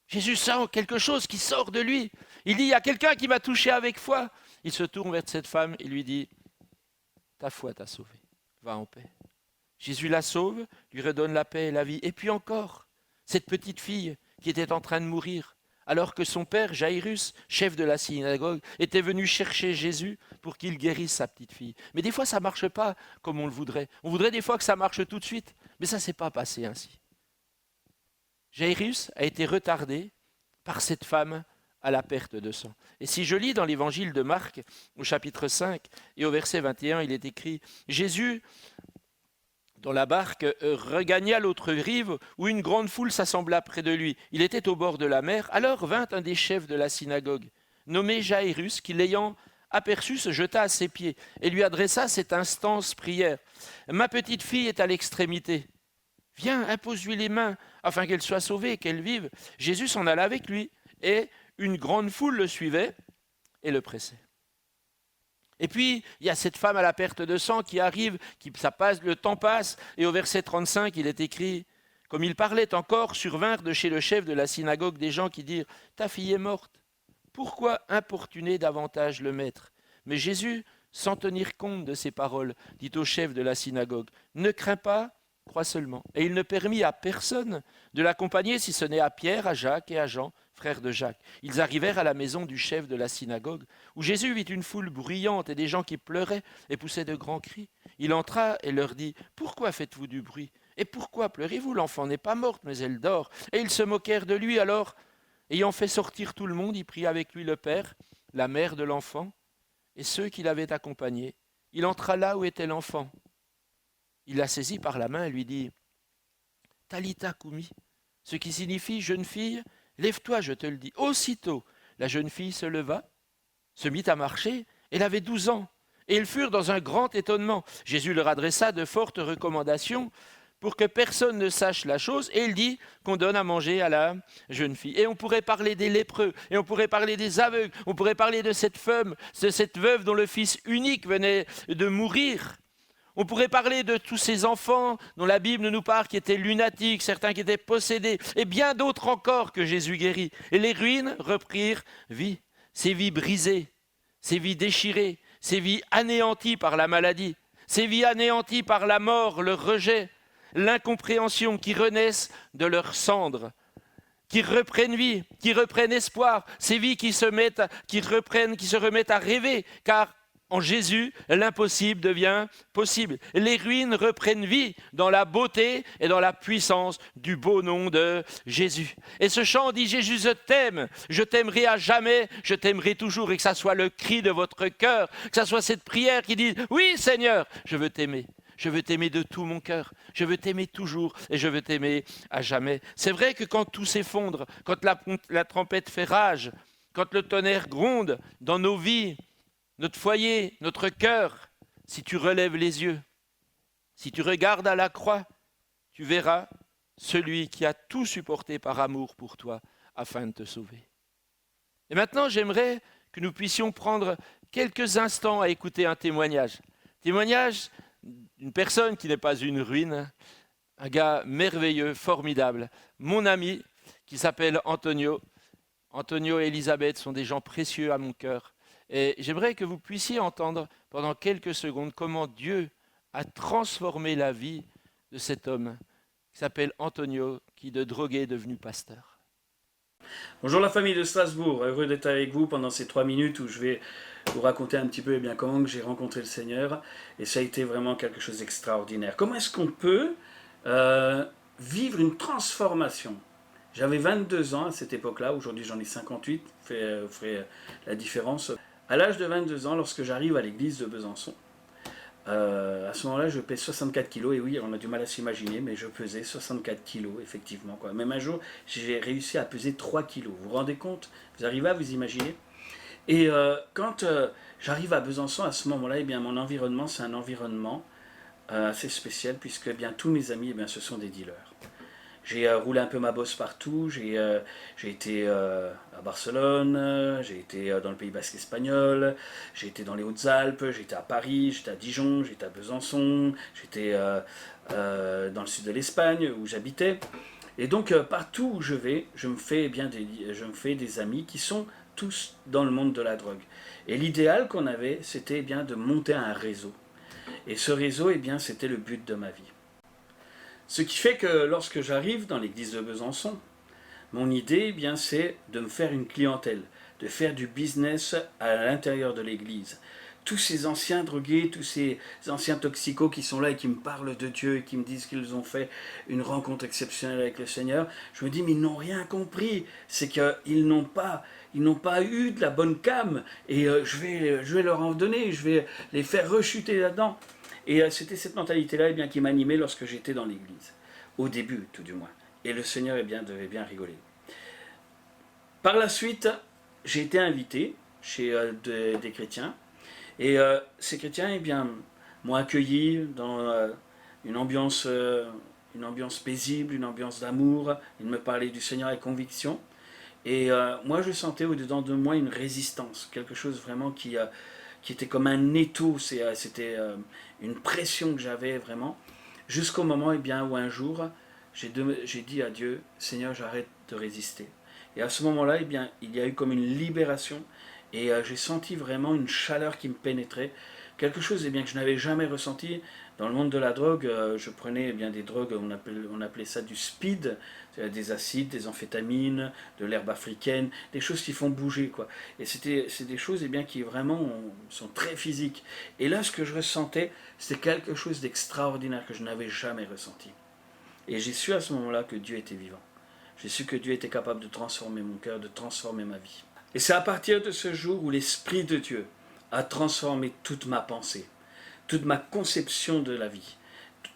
Jésus sent quelque chose qui sort de lui. Il dit, il y a quelqu'un qui m'a touché avec foi. Il se tourne vers cette femme et lui dit, ta foi t'a sauvé, va en paix. Jésus la sauve, lui redonne la paix et la vie. Et puis encore, cette petite fille qui était en train de mourir, alors que son père, Jairus, chef de la synagogue, était venu chercher Jésus pour qu'il guérisse sa petite fille. Mais des fois, ça ne marche pas comme on le voudrait. On voudrait des fois que ça marche tout de suite, mais ça ne s'est pas passé ainsi. Jairus a été retardé par cette femme à la perte de sang. Et si je lis dans l'évangile de Marc, au chapitre 5 et au verset 21, il est écrit « Jésus, dans la barque, regagna l'autre rive où une grande foule s'assembla près de lui. Il était au bord de la mer. Alors vint un des chefs de la synagogue, nommé Jaïrus, qui l'ayant aperçu se jeta à ses pieds et lui adressa cette instance prière. « Ma petite fille est à l'extrémité. Viens, impose-lui les mains afin qu'elle soit sauvée et qu'elle vive. » Jésus s'en alla avec lui et une grande foule le suivait et le pressait. Et puis, il y a cette femme à la perte de sang qui arrive, le temps passe, et au verset 35, il est écrit « Comme il parlait encore, survinrent de chez le chef de la synagogue des gens qui dirent « Ta fille est morte. Pourquoi importuner davantage le maître ?» Mais Jésus, sans tenir compte de ces paroles, dit au chef de la synagogue « Ne crains pas, crois seulement. » Et il ne permit à personne de l'accompagner si ce n'est à Pierre, à Jacques et à Jean, frères de Jacques. Ils arrivèrent à la maison du chef de la synagogue, où Jésus vit une foule bruyante et des gens qui pleuraient et poussaient de grands cris. Il entra et leur dit « Pourquoi faites-vous du bruit ? Et pourquoi pleurez-vous ? L'enfant n'est pas morte, mais elle dort. » Et ils se moquèrent de lui. Alors, ayant fait sortir tout le monde, il prit avec lui le père, la mère de l'enfant et ceux qui l'avaient accompagné. Il entra là où était l'enfant. Il la saisit par la main et lui dit « Talitha koumi », ce qui signifie « jeune fille, lève-toi, je te le dis. » Aussitôt, la jeune fille se leva, se mit à marcher. Elle avait 12 ans. Et ils furent dans un grand étonnement. Jésus leur adressa de fortes recommandations pour que personne ne sache la chose. Et il dit qu'on donne à manger à la jeune fille. Et on pourrait parler des lépreux, et on pourrait parler des aveugles, on pourrait parler de cette veuve dont le fils unique venait de mourir. On pourrait parler de tous ces enfants dont la Bible nous parle qui étaient lunatiques, certains qui étaient possédés, et bien d'autres encore que Jésus guérit. Et les ruines reprirent vie, ces vies brisées, ces vies déchirées, ces vies anéanties par la maladie, ces vies anéanties par la mort, le rejet, l'incompréhension, qui renaissent de leurs cendres, qui reprennent vie, qui reprennent espoir, ces vies qui se remettent à rêver, car en Jésus, l'impossible devient possible. Les ruines reprennent vie dans la beauté et dans la puissance du beau nom de Jésus. Et ce chant dit « Jésus, je t'aimerai à jamais, je t'aimerai toujours ». Et que ça soit le cri de votre cœur, que ça soit cette prière qui dit « Oui Seigneur, je veux t'aimer. Je veux t'aimer de tout mon cœur. Je veux t'aimer toujours et je veux t'aimer à jamais ». C'est vrai que quand tout s'effondre, quand la trompette fait rage, quand le tonnerre gronde dans nos vies, notre foyer, notre cœur, si tu relèves les yeux, si tu regardes à la croix, tu verras celui qui a tout supporté par amour pour toi afin de te sauver. Et maintenant, j'aimerais que nous puissions prendre quelques instants à écouter un témoignage. Témoignage d'une personne qui n'est pas une ruine, un gars merveilleux, formidable, mon ami qui s'appelle Antonio. Antonio et Elisabeth sont des gens précieux à mon cœur. Et j'aimerais que vous puissiez entendre pendant quelques secondes comment Dieu a transformé la vie de cet homme qui s'appelle Antonio, qui de drogué est devenu pasteur. Bonjour la famille de Strasbourg, heureux d'être avec vous pendant ces 3 minutes où je vais vous raconter un petit peu comment j'ai rencontré le Seigneur. Et ça a été vraiment quelque chose d'extraordinaire. Comment est-ce qu'on peut vivre une transformation ? J'avais 22 ans à cette époque-là, aujourd'hui j'en ai 58, ferait la différence. À l'âge de 22 ans, lorsque j'arrive à l'église de Besançon, à ce moment-là, je pèse 64 kilos, et oui, on a du mal à s'imaginer, mais je pesais 64 kilos, effectivement. Même un jour, j'ai réussi à peser 3 kilos. Vous vous rendez compte ? Vous arrivez à vous imaginer ? Et quand j'arrive à Besançon, à ce moment-là, mon environnement, c'est un environnement assez spécial, puisque tous mes amis, ce sont des dealers. J'ai roulé un peu ma bosse partout, j'ai été à Barcelone, j'ai été dans le Pays Basque espagnol, j'ai été dans les Hautes-Alpes, j'étais à Paris, j'étais à Dijon, j'étais à Besançon, j'étais dans le sud de l'Espagne où j'habitais. Et donc partout où je vais, je me fais des amis qui sont tous dans le monde de la drogue. Et l'idéal qu'on avait, c'était de monter un réseau. Et ce réseau, c'était le but de ma vie. Ce qui fait que lorsque j'arrive dans l'église de Besançon, mon idée, c'est de me faire une clientèle, de faire du business à l'intérieur de l'église. Tous ces anciens drogués, tous ces anciens toxicos qui sont là et qui me parlent de Dieu et qui me disent qu'ils ont fait une rencontre exceptionnelle avec le Seigneur, je me dis, mais ils n'ont rien compris. C'est qu'ils n'ont pas eu de la bonne came et je vais leur en donner, je vais les faire rechuter là-dedans. Et c'était cette mentalité-là qui m'animait lorsque j'étais dans l'église, au début tout du moins. Et le Seigneur devait bien rigoler. Par la suite, j'ai été invité chez des chrétiens, et ces chrétiens m'ont accueilli dans une ambiance paisible, une ambiance d'amour. Ils me parlaient du Seigneur avec conviction. Et moi, je sentais au-dedans de moi une résistance, quelque chose vraiment qui était comme un étau. C'était une pression que j'avais vraiment, jusqu'au moment où un jour, j'ai dit à Dieu, Seigneur, j'arrête de résister. Et à ce moment-là, il y a eu comme une libération, et j'ai senti vraiment une chaleur qui me pénétrait, quelque chose que je n'avais jamais ressenti. Dans le monde de la drogue, je prenais des drogues, on appelait ça du speed, des acides, des amphétamines, de l'herbe africaine, des choses qui font bouger, quoi. Et c'est des choses qui vraiment sont très physiques. Et là, ce que je ressentais, c'était quelque chose d'extraordinaire que je n'avais jamais ressenti. Et j'ai su à ce moment-là que Dieu était vivant. J'ai su que Dieu était capable de transformer mon cœur, de transformer ma vie. Et c'est à partir de ce jour où l'Esprit de Dieu a transformé toute ma pensée, toute ma conception de la vie,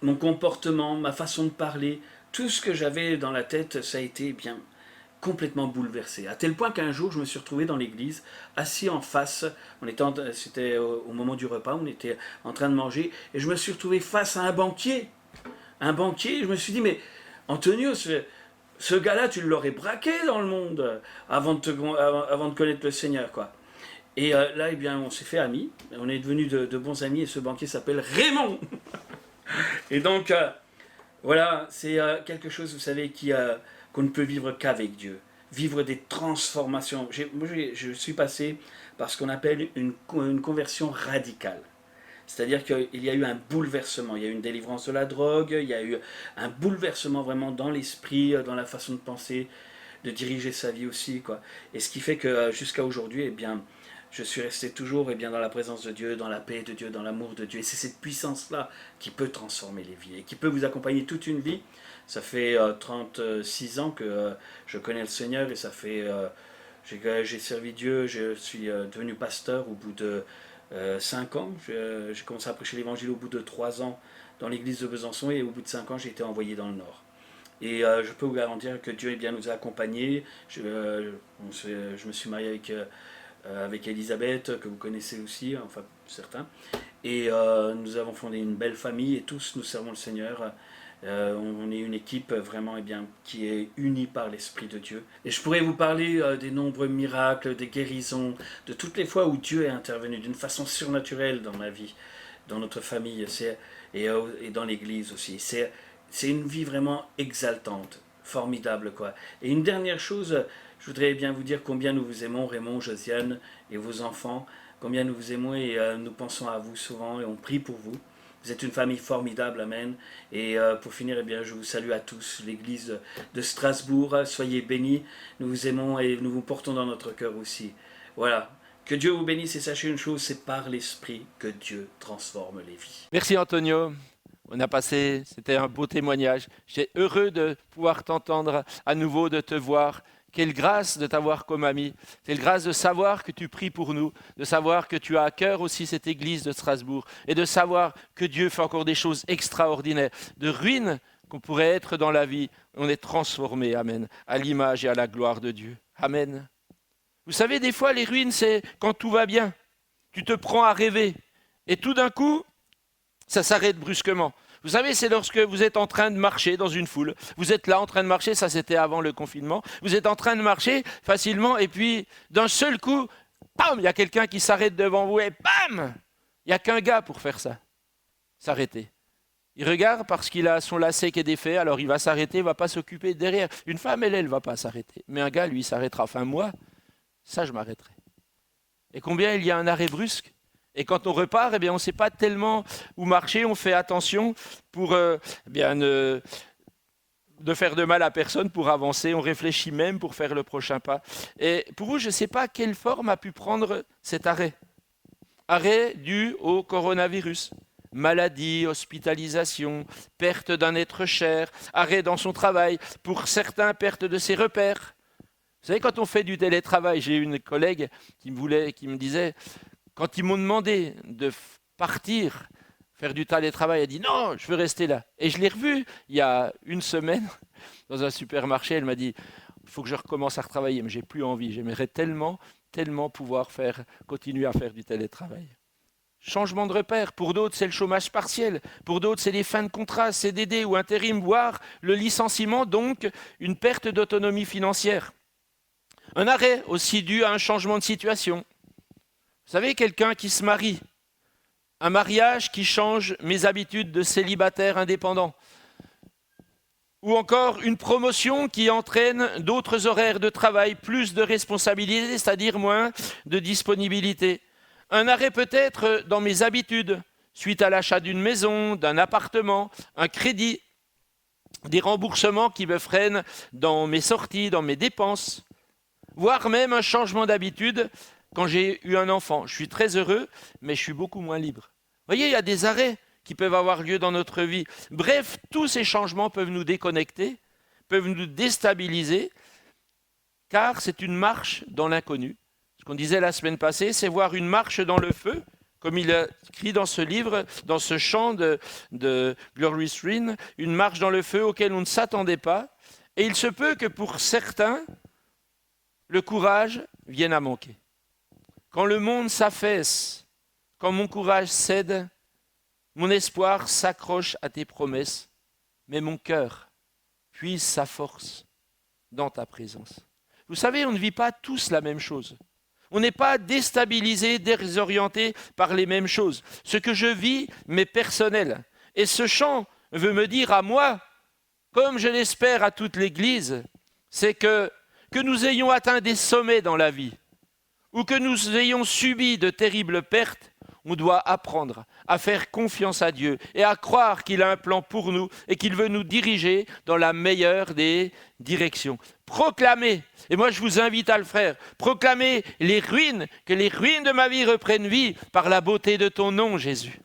mon comportement, ma façon de parler, tout ce que j'avais dans la tête, ça a été complètement bouleversé. À tel point qu'un jour, je me suis retrouvé dans l'église, assis en face, c'était au moment du repas, on était en train de manger, et je me suis retrouvé face à un banquier. Je me suis dit, mais Antonio, ce gars-là, tu l'aurais braqué dans le monde avant de connaître le Seigneur, quoi. Et là, on s'est fait amis, on est devenus de bons amis, et ce banquier s'appelle Raymond. Et donc, voilà, c'est quelque chose, vous savez, qu'on ne peut vivre qu'avec Dieu. Vivre des transformations. Je suis passé par ce qu'on appelle une conversion radicale. C'est-à-dire qu'il y a eu un bouleversement, il y a eu une délivrance de la drogue, il y a eu un bouleversement vraiment dans l'esprit, dans la façon de penser, de diriger sa vie aussi, quoi. Et ce qui fait que jusqu'à aujourd'hui, je suis resté toujours dans la présence de Dieu, dans la paix de Dieu, dans l'amour de Dieu. Et c'est cette puissance-là qui peut transformer les vies et qui peut vous accompagner toute une vie. Ça fait 36 ans que je connais le Seigneur, et ça fait... j'ai servi Dieu, je suis devenu pasteur au bout de 5 ans. J'ai commencé à prêcher l'évangile au bout de 3 ans dans l'église de Besançon, et au bout de 5 ans, j'ai été envoyé dans le Nord. Et je peux vous garantir que Dieu nous a accompagnés. Je me suis marié avec Elisabeth, que vous connaissez aussi, enfin certains. Et nous avons fondé une belle famille, et tous nous servons le Seigneur. On est une équipe vraiment qui est unie par l'Esprit de Dieu. Et je pourrais vous parler des nombreux miracles, des guérisons, de toutes les fois où Dieu est intervenu d'une façon surnaturelle dans ma vie, dans notre famille, et dans l'Église aussi. C'est une vie vraiment exaltante, formidable, quoi. Et une dernière chose, je voudrais vous dire combien nous vous aimons, Raymond, Josiane et vos enfants, combien nous vous aimons, et nous pensons à vous souvent, et on prie pour vous. Vous êtes une famille formidable, amen. Et pour finir, je vous salue à tous, l'église de Strasbourg. Soyez bénis, nous vous aimons et nous vous portons dans notre cœur aussi. Voilà, que Dieu vous bénisse, et sachez une chose, c'est par l'Esprit que Dieu transforme les vies. Merci Antonio. C'était un beau témoignage. J'ai heureux de pouvoir t'entendre à nouveau, de te voir. Quelle grâce de t'avoir comme ami. Quelle grâce de savoir que tu pries pour nous, de savoir que tu as à cœur aussi cette église de Strasbourg, et de savoir que Dieu fait encore des choses extraordinaires. De ruines qu'on pourrait être dans la vie, on est transformé, amen, à l'image et à la gloire de Dieu. Amen. Vous savez, des fois, les ruines, c'est quand tout va bien. Tu te prends à rêver, et tout d'un coup, ça s'arrête brusquement. Vous savez, c'est lorsque vous êtes en train de marcher dans une foule. Vous êtes là en train de marcher, ça c'était avant le confinement. Vous êtes en train de marcher facilement, et puis d'un seul coup, bam, il y a quelqu'un qui s'arrête devant vous, et bam, il n'y a qu'un gars pour faire ça. S'arrêter. Il regarde parce qu'il a son lacet qui est défait, alors il va s'arrêter, il ne va pas s'occuper derrière. Une femme, elle ne va pas s'arrêter. Mais un gars, lui, s'arrêtera. Enfin, moi, ça, je m'arrêterai. Et combien il y a un arrêt brusque? Et quand on repart, on ne sait pas tellement où marcher, on fait attention pour ne faire de mal à personne, pour avancer, on réfléchit même pour faire le prochain pas. Et pour vous, je ne sais pas quelle forme a pu prendre cet arrêt. Arrêt dû au coronavirus. Maladie, hospitalisation, perte d'un être cher, arrêt dans son travail, pour certains, perte de ses repères. Vous savez, quand on fait du télétravail, j'ai une collègue qui me disait... Quand ils m'ont demandé de partir faire du télétravail. Elle dit non, je veux rester là. Et je l'ai revue il y a une semaine dans un supermarché. Elle m'a dit il faut que je recommence à retravailler, mais j'ai plus envie. J'aimerais tellement pouvoir continuer à faire du télétravail. Changement de repère. Pour d'autres, c'est le chômage partiel. Pour d'autres, c'est les fins de contrat, CDD ou intérim, voire le licenciement, donc une perte d'autonomie financière. Un arrêt aussi dû à un changement de situation. Vous savez, quelqu'un qui se marie, un mariage qui change mes habitudes de célibataire indépendant. Ou encore une promotion qui entraîne d'autres horaires de travail, plus de responsabilités, c'est-à-dire moins de disponibilité. Un arrêt peut-être dans mes habitudes, suite à l'achat d'une maison, d'un appartement, un crédit, des remboursements qui me freinent dans mes sorties, dans mes dépenses, voire même un changement d'habitude quand j'ai eu un enfant. Je suis très heureux, mais je suis beaucoup moins libre. Vous voyez, il y a des arrêts qui peuvent avoir lieu dans notre vie. Bref, tous ces changements peuvent nous déconnecter, peuvent nous déstabiliser, car c'est une marche dans l'inconnu. Ce qu'on disait la semaine passée, c'est voir une marche dans le feu, comme il a écrit dans ce livre, dans ce chant de Glorious Green, une marche dans le feu auquel on ne s'attendait pas. Et il se peut que pour certains, le courage vienne à manquer. Quand le monde s'affaisse, quand mon courage cède, mon espoir s'accroche à tes promesses, mais mon cœur puise sa force dans ta présence. Vous savez, on ne vit pas tous la même chose. On n'est pas déstabilisé, désorienté par les mêmes choses. Ce que je vis m'est personnel. Et ce chant veut me dire à moi, comme je l'espère à toute l'Église, c'est que nous ayons atteint des sommets dans la vie, ou que nous ayons subi de terribles pertes, on doit apprendre à faire confiance à Dieu et à croire qu'il a un plan pour nous et qu'il veut nous diriger dans la meilleure des directions. Proclamez, et moi je vous invite à le faire, proclamez que les ruines de ma vie reprennent vie par la beauté de ton nom, Jésus.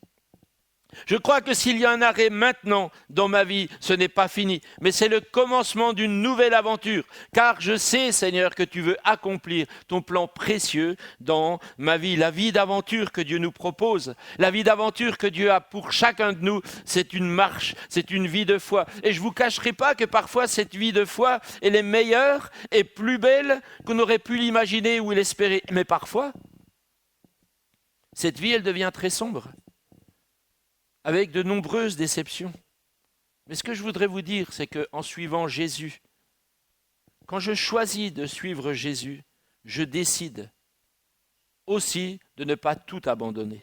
Je crois que s'il y a un arrêt maintenant dans ma vie, ce n'est pas fini, mais c'est le commencement d'une nouvelle aventure, car je sais, Seigneur, que tu veux accomplir ton plan précieux dans ma vie. La vie d'aventure que Dieu nous propose, la vie d'aventure que Dieu a pour chacun de nous, c'est une marche, c'est une vie de foi. Et je ne vous cacherai pas que parfois cette vie de foi, elle est meilleure et plus belle qu'on aurait pu l'imaginer ou l'espérer. Mais parfois, cette vie, elle devient très sombre, avec de nombreuses déceptions. Mais ce que je voudrais vous dire, c'est qu'en suivant Jésus, quand je choisis de suivre Jésus, je décide aussi de ne pas tout abandonner.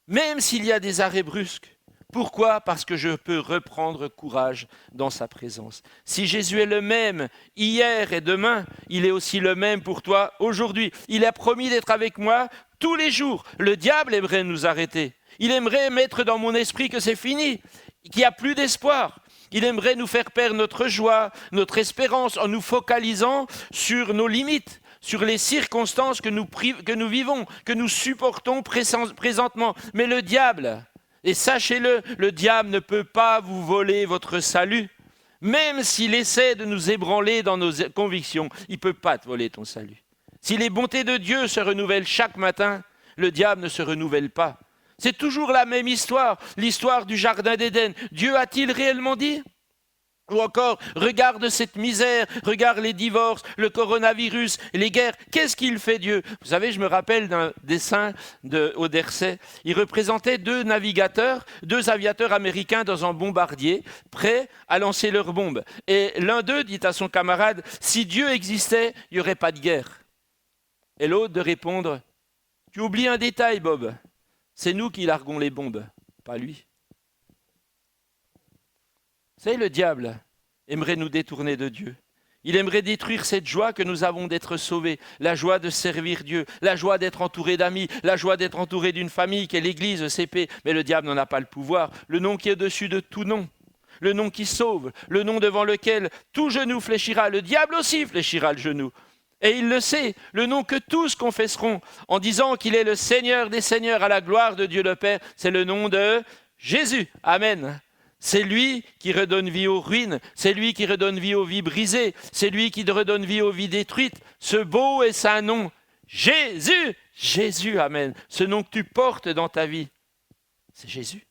Même s'il y a des arrêts brusques. Pourquoi ? Parce que je peux reprendre courage dans sa présence. Si Jésus est le même hier et demain, il est aussi le même pour toi aujourd'hui. Il a promis d'être avec moi tous les jours. Le diable aimerait nous arrêter. Il aimerait mettre dans mon esprit que c'est fini, qu'il n'y a plus d'espoir. Il aimerait nous faire perdre notre joie, notre espérance en nous focalisant sur nos limites, sur les circonstances que nous vivons, que nous supportons présentement. Mais le diable, et sachez-le, le diable ne peut pas vous voler votre salut. Même s'il essaie de nous ébranler dans nos convictions, il ne peut pas te voler ton salut. Si les bontés de Dieu se renouvellent chaque matin, le diable ne se renouvelle pas. C'est toujours la même histoire, l'histoire du jardin d'Éden. Dieu a-t-il réellement dit ? Ou encore, regarde cette misère, regarde les divorces, le coronavirus, les guerres. Qu'est-ce qu'il fait Dieu ? Vous savez, je me rappelle d'un dessin d'Odersay. Il représentait deux aviateurs américains dans un bombardier, prêts à lancer leurs bombes. Et l'un d'eux dit à son camarade, « Si Dieu existait, il n'y aurait pas de guerre. » Et l'autre de répondre, « Tu oublies un détail, Bob. C'est nous qui larguons les bombes, pas lui. » Vous savez, le diable aimerait nous détourner de Dieu. Il aimerait détruire cette joie que nous avons d'être sauvés, la joie de servir Dieu, la joie d'être entouré d'amis, la joie d'être entouré d'une famille qui est l'Église CP. Mais le diable n'en a pas le pouvoir. Le nom qui est au-dessus de tout nom, le nom qui sauve, le nom devant lequel tout genou fléchira. Le diable aussi fléchira le genou. Et il le sait, le nom que tous confesseront en disant qu'il est le Seigneur des Seigneurs à la gloire de Dieu le Père, c'est le nom de Jésus. Amen. C'est lui qui redonne vie aux ruines, c'est lui qui redonne vie aux vies brisées, c'est lui qui redonne vie aux vies détruites. Ce beau et saint nom, Jésus, Jésus, amen. Ce nom que tu portes dans ta vie, c'est Jésus.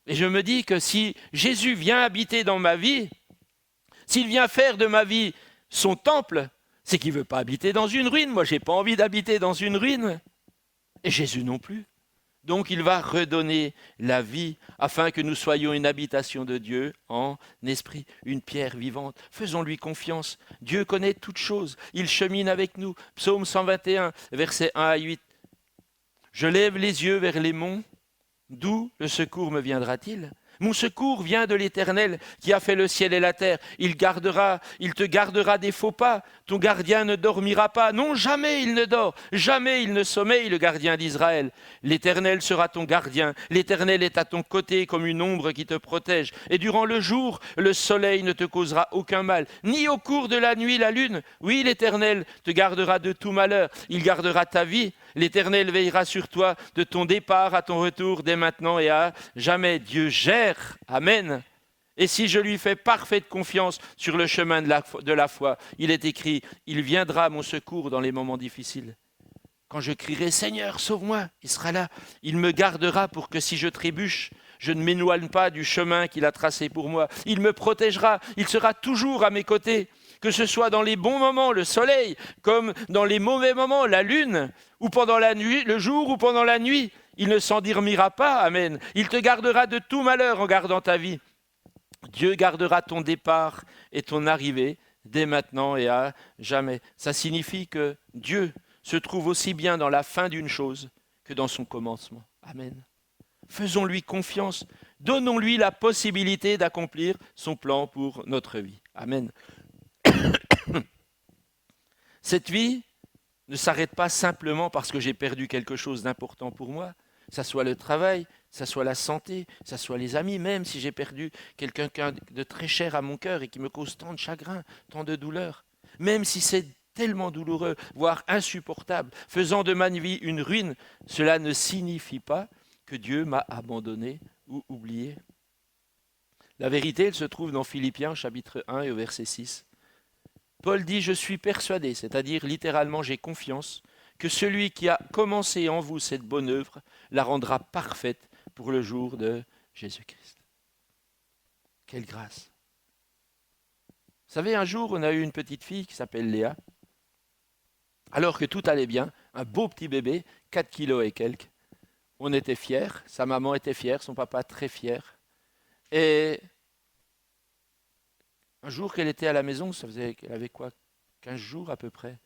Et je me dis que si Jésus vient habiter dans ma vie, s'il vient faire de ma vie son temple, c'est qu'il ne veut pas habiter dans une ruine. Moi, je n'ai pas envie d'habiter dans une ruine. Et Jésus non plus. Donc il va redonner la vie afin que nous soyons une habitation de Dieu en esprit, une pierre vivante. Faisons-lui confiance. Dieu connaît toutes choses. Il chemine avec nous. Psaume 121, versets 1 à 8. Je lève les yeux vers les monts. D'où le secours me viendra-t-il ? Mon secours vient de l'Éternel qui a fait le ciel et la terre. Il te gardera des faux pas. Ton gardien ne dormira pas. Non, jamais il ne dort. Jamais il ne sommeille, le gardien d'Israël. L'Éternel sera ton gardien. L'Éternel est à ton côté comme une ombre qui te protège. Et durant le jour, le soleil ne te causera aucun mal. Ni au cours de la nuit, la lune. Oui, l'Éternel te gardera de tout malheur. Il gardera ta vie. L'Éternel veillera sur toi de ton départ à ton retour dès maintenant et à jamais. Dieu gère. Amen. Et si je lui fais parfaite confiance sur le chemin de la foi, il est écrit, il viendra à mon secours dans les moments difficiles. Quand je crierai, Seigneur, sauve-moi, il sera là. Il me gardera pour que si je trébuche, je ne m'éloigne pas du chemin qu'il a tracé pour moi. Il me protégera, il sera toujours à mes côtés. Que ce soit dans les bons moments, le soleil, comme dans les mauvais moments, la lune, ou pendant la nuit, le jour ou pendant la nuit, il ne s'endormira pas, amen. Il te gardera de tout malheur en gardant ta vie. Dieu gardera ton départ et ton arrivée dès maintenant et à jamais. Ça signifie que Dieu se trouve aussi bien dans la fin d'une chose que dans son commencement. Amen. Faisons-lui confiance, donnons-lui la possibilité d'accomplir son plan pour notre vie. Amen. Cette vie ne s'arrête pas simplement parce que j'ai perdu quelque chose d'important pour moi, ça soit le travail, ça soit la santé, ça soit les amis, même si j'ai perdu quelqu'un de très cher à mon cœur et qui me cause tant de chagrin, tant de douleur, même si c'est tellement douloureux, voire insupportable, faisant de ma vie une ruine, cela ne signifie pas que Dieu m'a abandonné ou oublié. La vérité, elle se trouve dans Philippiens chapitre 1 et au verset 6. Paul dit « Je suis persuadé », c'est-à-dire littéralement « j'ai confiance », que celui qui a commencé en vous cette bonne œuvre la rendra parfaite pour le jour de Jésus-Christ. Quelle grâce! Vous savez, un jour, on a eu une petite fille qui s'appelle Léa. Alors que tout allait bien, un beau petit bébé, 4 kilos et quelques. On était fiers, sa maman était fière, son papa très fier. Et un jour qu'elle était à la maison, ça faisait qu'elle avait quoi, 15 jours à peu près.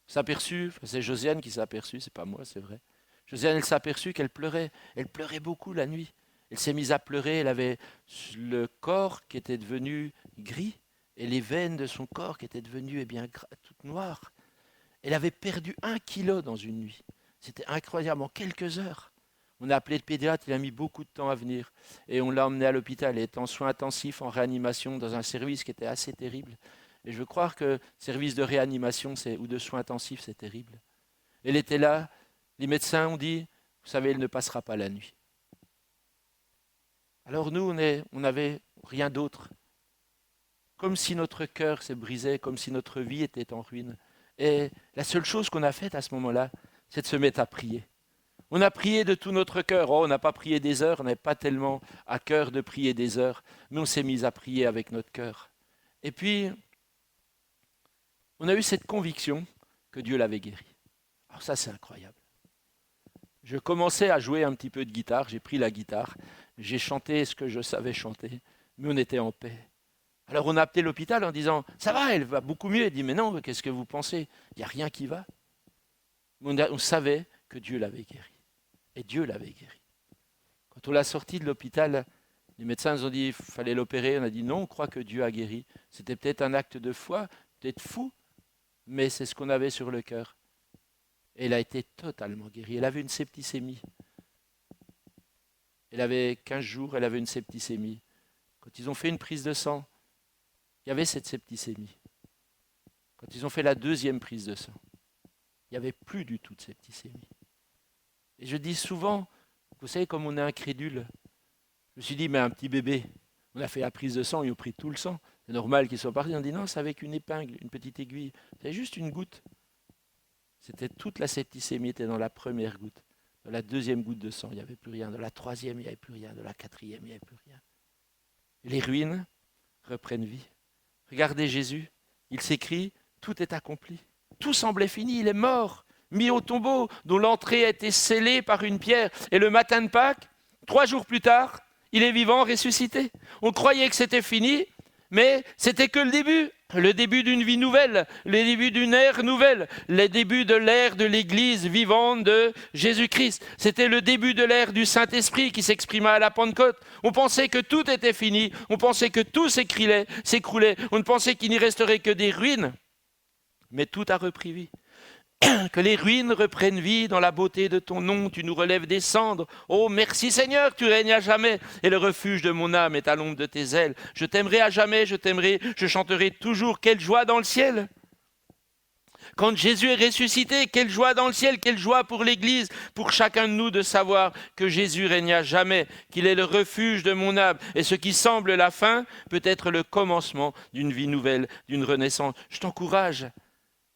S'aperçut, c'est Josiane qui s'est aperçue, c'est pas moi, c'est vrai. Josiane, elle s'est aperçue qu'elle pleurait beaucoup la nuit. Elle s'est mise à pleurer, elle avait le corps qui était devenu gris et les veines de son corps qui étaient devenues toutes noires. Elle avait perdu 1 kilo dans une nuit. C'était incroyable, en quelques heures. On a appelé le pédiatre, il a mis beaucoup de temps à venir. Et on l'a emmenée à l'hôpital. Elle était en soins intensifs, en réanimation, dans un service qui était assez terrible. Et je veux croire que service de réanimation ou de soins intensifs, c'est terrible. Elle était là, les médecins ont dit, vous savez, elle ne passera pas la nuit. Alors nous, on n'avait rien d'autre. Comme si notre cœur s'est brisé, comme si notre vie était en ruine. Et la seule chose qu'on a faite à ce moment-là, c'est de se mettre à prier. On a prié de tout notre cœur. On n'a pas prié des heures, on n'avait pas tellement à cœur de prier des heures, mais on s'est mis à prier avec notre cœur. Et puis, on a eu cette conviction que Dieu l'avait guérie. Alors ça, c'est incroyable. Je commençais à jouer un petit peu de guitare, j'ai pris la guitare, j'ai chanté ce que je savais chanter, mais on était en paix. Alors on a appelé l'hôpital en disant « Ça va, elle va beaucoup mieux ». Elle dit « Mais non, qu'est-ce que vous pensez ? Il n'y a rien qui va ». On savait que Dieu l'avait guéri. Et Dieu l'avait guéri. Quand on l'a sorti de l'hôpital, les médecins nous ont dit qu'il fallait l'opérer. On a dit non, on croit que Dieu a guéri. C'était peut-être un acte de foi, peut-être fou, mais c'est ce qu'on avait sur le cœur. Et elle a été totalement guérie. Elle avait une septicémie. Elle avait 15 jours, elle avait une septicémie. Quand ils ont fait une prise de sang, il y avait cette septicémie. Quand ils ont fait la 2e prise de sang, il n'y avait plus du tout de septicémie. Et je dis souvent, vous savez, comme on est incrédule, je me suis dit, mais un petit bébé, on a fait la prise de sang, ils ont pris tout le sang. C'est normal qu'ils soient partis. On dit, non, c'est avec une épingle, une petite aiguille. C'est juste une goutte. Toute la septicémie était dans la première goutte. De la deuxième goutte de sang, il n'y avait plus rien. De la troisième, il n'y avait plus rien. De la quatrième, il n'y avait plus rien. Les ruines reprennent vie. Regardez Jésus, il s'écrie, tout est accompli. Tout semblait fini, il est mort, mis au tombeau, dont l'entrée a été scellée par une pierre. Et le matin de Pâques, 3 jours plus tard, il est vivant, ressuscité. On croyait que c'était fini, mais c'était que le début d'une vie nouvelle, le début d'une ère nouvelle, le début de l'ère de l'Église vivante de Jésus-Christ. C'était le début de l'ère du Saint-Esprit qui s'exprima à la Pentecôte. On pensait que tout était fini, on pensait que tout s'écroulait, on pensait qu'il n'y resterait que des ruines, mais tout a repris vie. Que les ruines reprennent vie dans la beauté de ton nom, tu nous relèves des cendres. Oh, merci Seigneur, tu règnes à jamais, et le refuge de mon âme est à l'ombre de tes ailes. Je t'aimerai à jamais, je t'aimerai, je chanterai toujours, quelle joie dans le ciel. Quand Jésus est ressuscité, quelle joie dans le ciel, quelle joie pour l'Église, pour chacun de nous de savoir que Jésus règne à jamais, qu'il est le refuge de mon âme, et ce qui semble la fin peut être le commencement d'une vie nouvelle, d'une renaissance. Je t'encourage.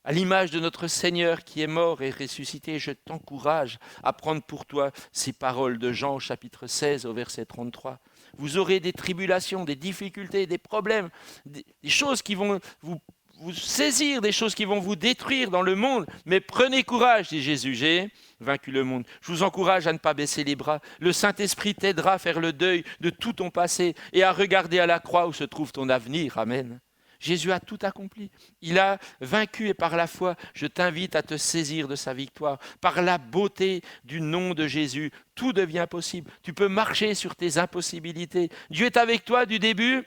À l'image de notre Seigneur qui est mort et ressuscité, je t'encourage à prendre pour toi ces paroles de Jean au chapitre 16 au verset 33. Vous aurez des tribulations, des difficultés, des problèmes, des choses qui vont vous saisir, des choses qui vont vous détruire dans le monde. Mais prenez courage, dit Jésus, j'ai vaincu le monde. Je vous encourage à ne pas baisser les bras. Le Saint-Esprit t'aidera à faire le deuil de tout ton passé et à regarder à la croix où se trouve ton avenir. Amen. Jésus a tout accompli. Il a vaincu et par la foi, je t'invite à te saisir de sa victoire. Par la beauté du nom de Jésus, tout devient possible. Tu peux marcher sur tes impossibilités. Dieu est avec toi du début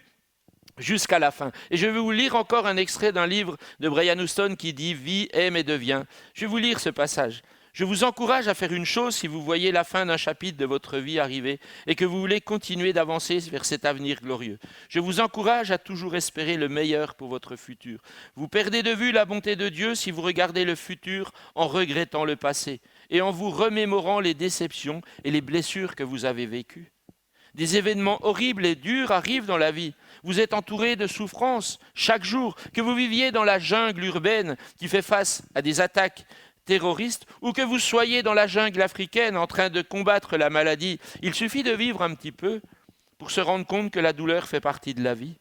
jusqu'à la fin. Et je vais vous lire encore un extrait d'un livre de Brian Houston qui dit « Vis, aime et deviens ». Je vais vous lire ce passage. Je vous encourage à faire une chose si vous voyez la fin d'un chapitre de votre vie arriver et que vous voulez continuer d'avancer vers cet avenir glorieux. Je vous encourage à toujours espérer le meilleur pour votre futur. Vous perdez de vue la bonté de Dieu si vous regardez le futur en regrettant le passé et en vous remémorant les déceptions et les blessures que vous avez vécues. Des événements horribles et durs arrivent dans la vie. Vous êtes entouré de souffrances chaque jour, que vous viviez dans la jungle urbaine qui fait face à des attaques terroristes ou que vous soyez dans la jungle africaine en train de combattre la maladie. Il suffit de vivre un petit peu pour se rendre compte que la douleur fait partie de la vie.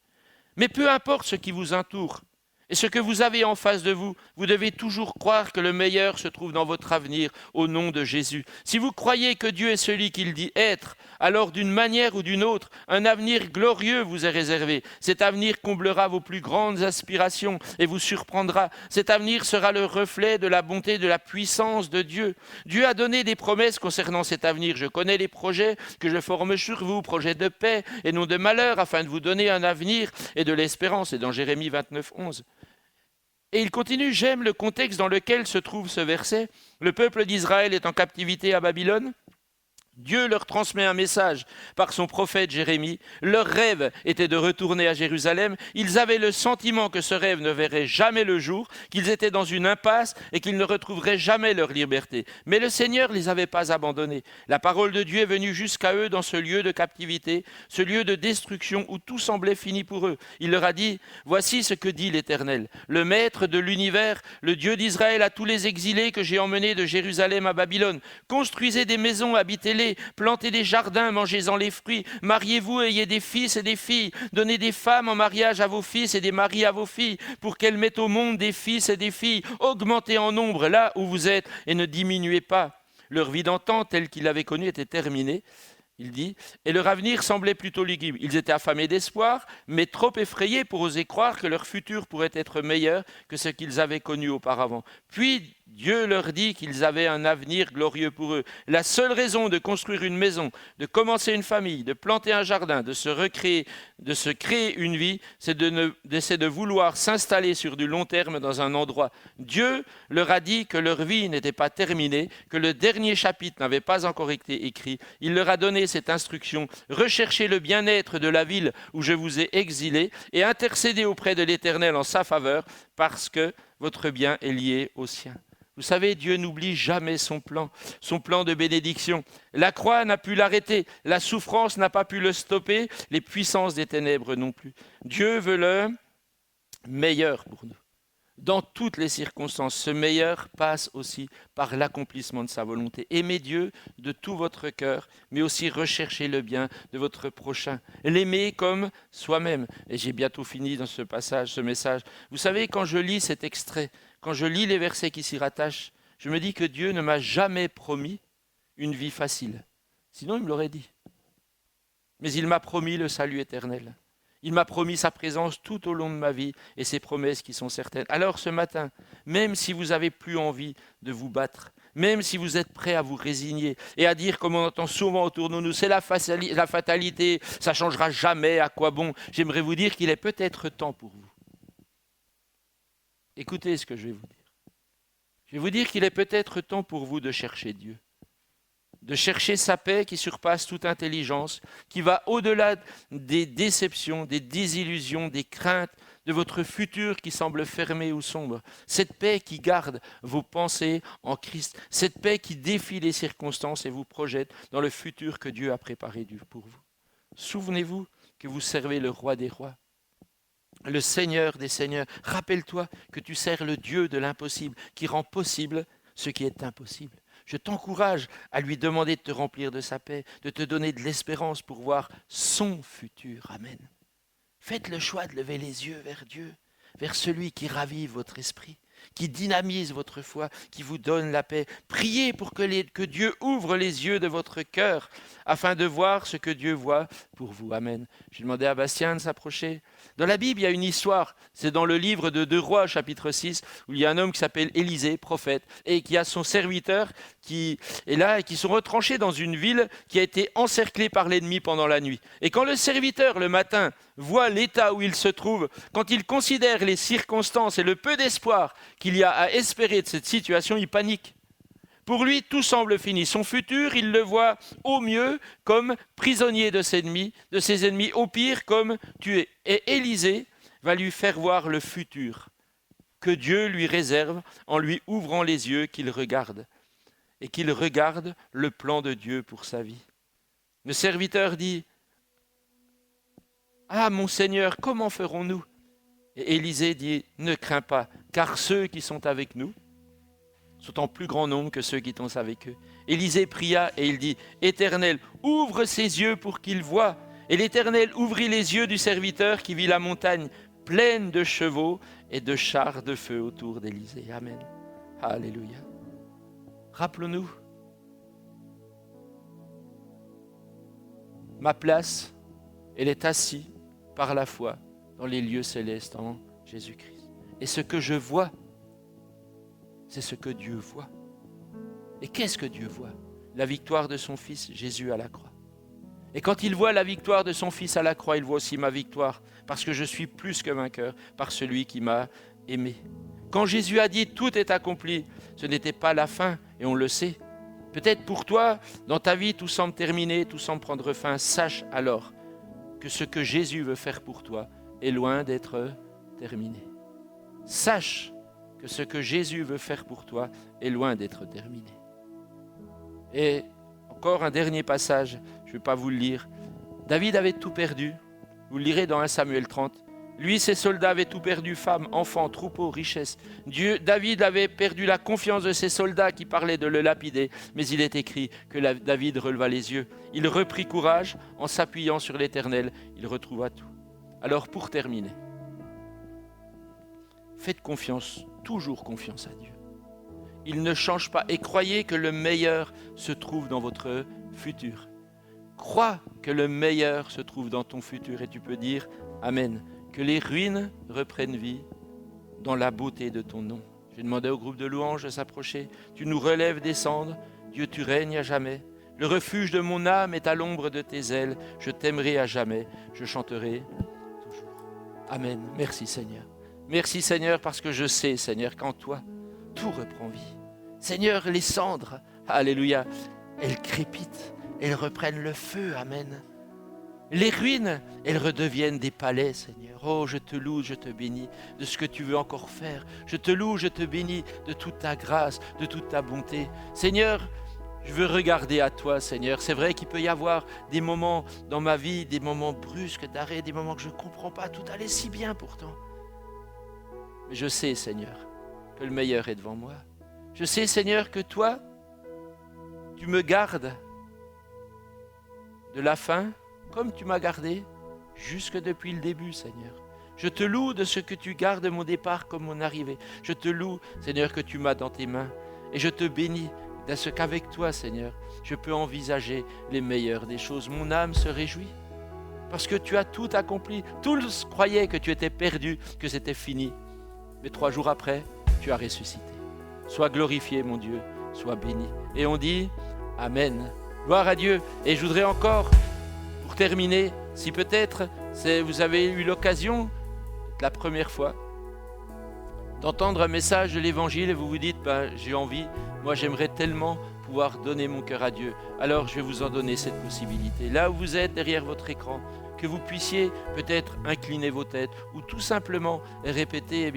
Mais peu importe ce qui vous entoure et ce que vous avez en face de vous, vous devez toujours croire que le meilleur se trouve dans votre avenir au nom de Jésus. Si vous croyez que Dieu est celui qu'il dit être, alors d'une manière ou d'une autre, un avenir glorieux vous est réservé. Cet avenir comblera vos plus grandes aspirations et vous surprendra. Cet avenir sera le reflet de la bonté, de la puissance de Dieu. Dieu a donné des promesses concernant cet avenir. Je connais les projets que je forme sur vous, projets de paix et non de malheur, afin de vous donner un avenir et de l'espérance. C'est dans Jérémie 29, 11. Et il continue, j'aime le contexte dans lequel se trouve ce verset. Le peuple d'Israël est en captivité à Babylone. Dieu leur transmet un message par son prophète Jérémie. Leur rêve était de retourner à Jérusalem. Ils avaient le sentiment que ce rêve ne verrait jamais le jour, qu'ils étaient dans une impasse et qu'ils ne retrouveraient jamais leur liberté. Mais le Seigneur ne les avait pas abandonnés. La parole de Dieu est venue jusqu'à eux dans ce lieu de captivité, ce lieu de destruction où tout semblait fini pour eux. Il leur a dit, voici ce que dit l'Éternel, le Maître de l'univers, le Dieu d'Israël à tous les exilés que j'ai emmenés de Jérusalem à Babylone. Construisez des maisons, habitez-les, plantez des jardins, mangez-en les fruits, mariez-vous, ayez des fils et des filles, donnez des femmes en mariage à vos fils et des maris à vos filles, pour qu'elles mettent au monde des fils et des filles, augmentez en nombre là où vous êtes et ne diminuez pas. Leur vie d'antan, telle qu'ils l'avaient connue, était terminée. Il dit, et leur avenir semblait plutôt lugubre. Ils étaient affamés d'espoir, mais trop effrayés pour oser croire que leur futur pourrait être meilleur que ce qu'ils avaient connu auparavant. Puis Dieu leur dit qu'ils avaient un avenir glorieux pour eux. La seule raison de construire une maison, de commencer une famille, de planter un jardin, de se créer une vie, c'est de vouloir s'installer sur du long terme dans un endroit. Dieu leur a dit que leur vie n'était pas terminée, que le dernier chapitre n'avait pas encore été écrit. Il leur a donné cette instruction, recherchez le bien-être de la ville où je vous ai exilés et intercédez auprès de l'Éternel en sa faveur, parce que votre bien est lié au sien. Vous savez, Dieu n'oublie jamais son plan de bénédiction. La croix n'a pu l'arrêter, la souffrance n'a pas pu le stopper, les puissances des ténèbres non plus. Dieu veut le meilleur pour nous. Dans toutes les circonstances, ce meilleur passe aussi par l'accomplissement de sa volonté. Aimez Dieu de tout votre cœur, mais aussi recherchez le bien de votre prochain. L'aimer comme soi-même. Et j'ai bientôt fini dans ce passage, ce message. Vous savez, quand je lis cet extrait, quand je lis les versets qui s'y rattachent, je me dis que Dieu ne m'a jamais promis une vie facile. Sinon, il me l'aurait dit. Mais il m'a promis le salut éternel. Il m'a promis sa présence tout au long de ma vie et ses promesses qui sont certaines. Alors ce matin, même si vous n'avez plus envie de vous battre, même si vous êtes prêt à vous résigner et à dire, comme on entend souvent autour de nous, c'est la fatalité, ça ne changera jamais, à quoi bon? J'aimerais vous dire qu'il est peut-être temps pour vous. Écoutez ce que je vais vous dire. Je vais vous dire qu'il est peut-être temps pour vous de chercher Dieu. De chercher sa paix qui surpasse toute intelligence, qui va au-delà des déceptions, des désillusions, des craintes, de votre futur qui semble fermé ou sombre. Cette paix qui garde vos pensées en Christ, cette paix qui défie les circonstances et vous projette dans le futur que Dieu a préparé pour vous. Souvenez-vous que vous servez le roi des rois, le Seigneur des seigneurs. Rappelle-toi que tu sers le Dieu de l'impossible, qui rend possible ce qui est impossible. Je t'encourage à lui demander de te remplir de sa paix, de te donner de l'espérance pour voir son futur. Amen. Faites le choix de lever les yeux vers Dieu, vers celui qui ravive votre esprit, qui dynamise votre foi, qui vous donne la paix. Priez pour que Dieu ouvre les yeux de votre cœur afin de voir ce que Dieu voit pour vous. Amen. J'ai demandé à Bastien de s'approcher. Dans la Bible, il y a une histoire, c'est dans le livre de 2 Rois, chapitre 6, où il y a un homme qui s'appelle Élisée, prophète, et qui a son serviteur qui est là et qui sont retranchés dans une ville qui a été encerclée par l'ennemi pendant la nuit. Et quand le serviteur, le matin, voit l'état où il se trouve, quand il considère les circonstances et le peu d'espoir qu'il y a à espérer de cette situation, il panique. Pour lui, tout semble fini. Son futur, il le voit au mieux comme prisonnier de ses ennemis, au pire comme tué. Et Élisée va lui faire voir le futur que Dieu lui réserve en lui ouvrant les yeux qu'il regarde. Et qu'il regarde le plan de Dieu pour sa vie. Le serviteur dit « Ah, mon Seigneur, comment ferons-nous » Et Élisée dit « Ne crains pas, car ceux qui sont avec nous sont en plus grand nombre que ceux qui sont avec eux. » Élisée pria et il dit « Éternel, ouvre ses yeux pour qu'il voie. » Et l'Éternel ouvrit les yeux du serviteur qui vit la montagne pleine de chevaux et de chars de feu autour d'Élisée. Amen. Alléluia. Rappelons-nous, ma place, elle est assise par la foi dans les lieux célestes en Jésus-Christ. Et ce que je vois, c'est ce que Dieu voit. Et qu'est-ce que Dieu voit? La victoire de son Fils Jésus à la croix. Et quand il voit la victoire de son Fils à la croix, il voit aussi ma victoire, parce que je suis plus que vainqueur par celui qui m'a aimé. Quand Jésus a dit « tout est accompli », ce n'était pas la fin, et on le sait. Peut-être pour toi, dans ta vie, tout semble terminé, tout semble prendre fin. Sache alors que ce que Jésus veut faire pour toi est loin d'être terminé. Sache que ce que Jésus veut faire pour toi est loin d'être terminé. Et encore un dernier passage, je ne vais pas vous le lire. David avait tout perdu, vous le lirez dans 1 Samuel 30. Lui, ses soldats avaient tout perdu, femmes, enfants, troupeaux, richesses. David avait perdu la confiance de ses soldats qui parlaient de le lapider, mais il est écrit que David releva les yeux. Il reprit courage en s'appuyant sur l'Éternel, il retrouva tout. Alors pour terminer, faites confiance, toujours confiance à Dieu. Il ne change pas et croyez que le meilleur se trouve dans votre futur. Crois que le meilleur se trouve dans ton futur et tu peux dire Amen. Que les ruines reprennent vie dans la beauté de ton nom. J'ai demandé au groupe de louanges de s'approcher. Tu nous relèves des cendres. Dieu, tu règnes à jamais. Le refuge de mon âme est à l'ombre de tes ailes. Je t'aimerai à jamais. Je chanterai toujours. Amen. Merci Seigneur. Merci Seigneur parce que je sais Seigneur qu'en toi, tout reprend vie. Seigneur, les cendres, alléluia, elles crépitent. Elles reprennent le feu. Amen. Les ruines, elles redeviennent des palais, Seigneur. Oh, je te loue, je te bénis de ce que tu veux encore faire. Je te loue, je te bénis de toute ta grâce, de toute ta bonté. Seigneur, je veux regarder à toi, Seigneur. C'est vrai qu'il peut y avoir des moments dans ma vie, des moments brusques d'arrêt, des moments que je ne comprends pas. Tout allait si bien pourtant. Mais je sais, Seigneur, que le meilleur est devant moi. Je sais, Seigneur, que toi, tu me gardes de la fin, comme tu m'as gardé, jusque depuis le début, Seigneur. Je te loue de ce que tu gardes mon départ comme mon arrivée. Je te loue, Seigneur, que tu m'as dans tes mains. Et je te bénis de ce qu'avec toi, Seigneur, je peux envisager les meilleures des choses. Mon âme se réjouit parce que tu as tout accompli. Tous croyaient que tu étais perdu, que c'était fini. Mais 3 jours après, tu as ressuscité. Sois glorifié, mon Dieu, sois béni. Et on dit Amen. Gloire à Dieu. Et je voudrais encore, pour terminer, si peut-être vous avez eu l'occasion, la première fois, d'entendre un message de l'Évangile et vous vous dites, j'ai envie, moi j'aimerais tellement pouvoir donner mon cœur à Dieu. Alors je vais vous en donner cette possibilité. Là où vous êtes derrière votre écran, que vous puissiez peut-être incliner vos têtes ou tout simplement répéter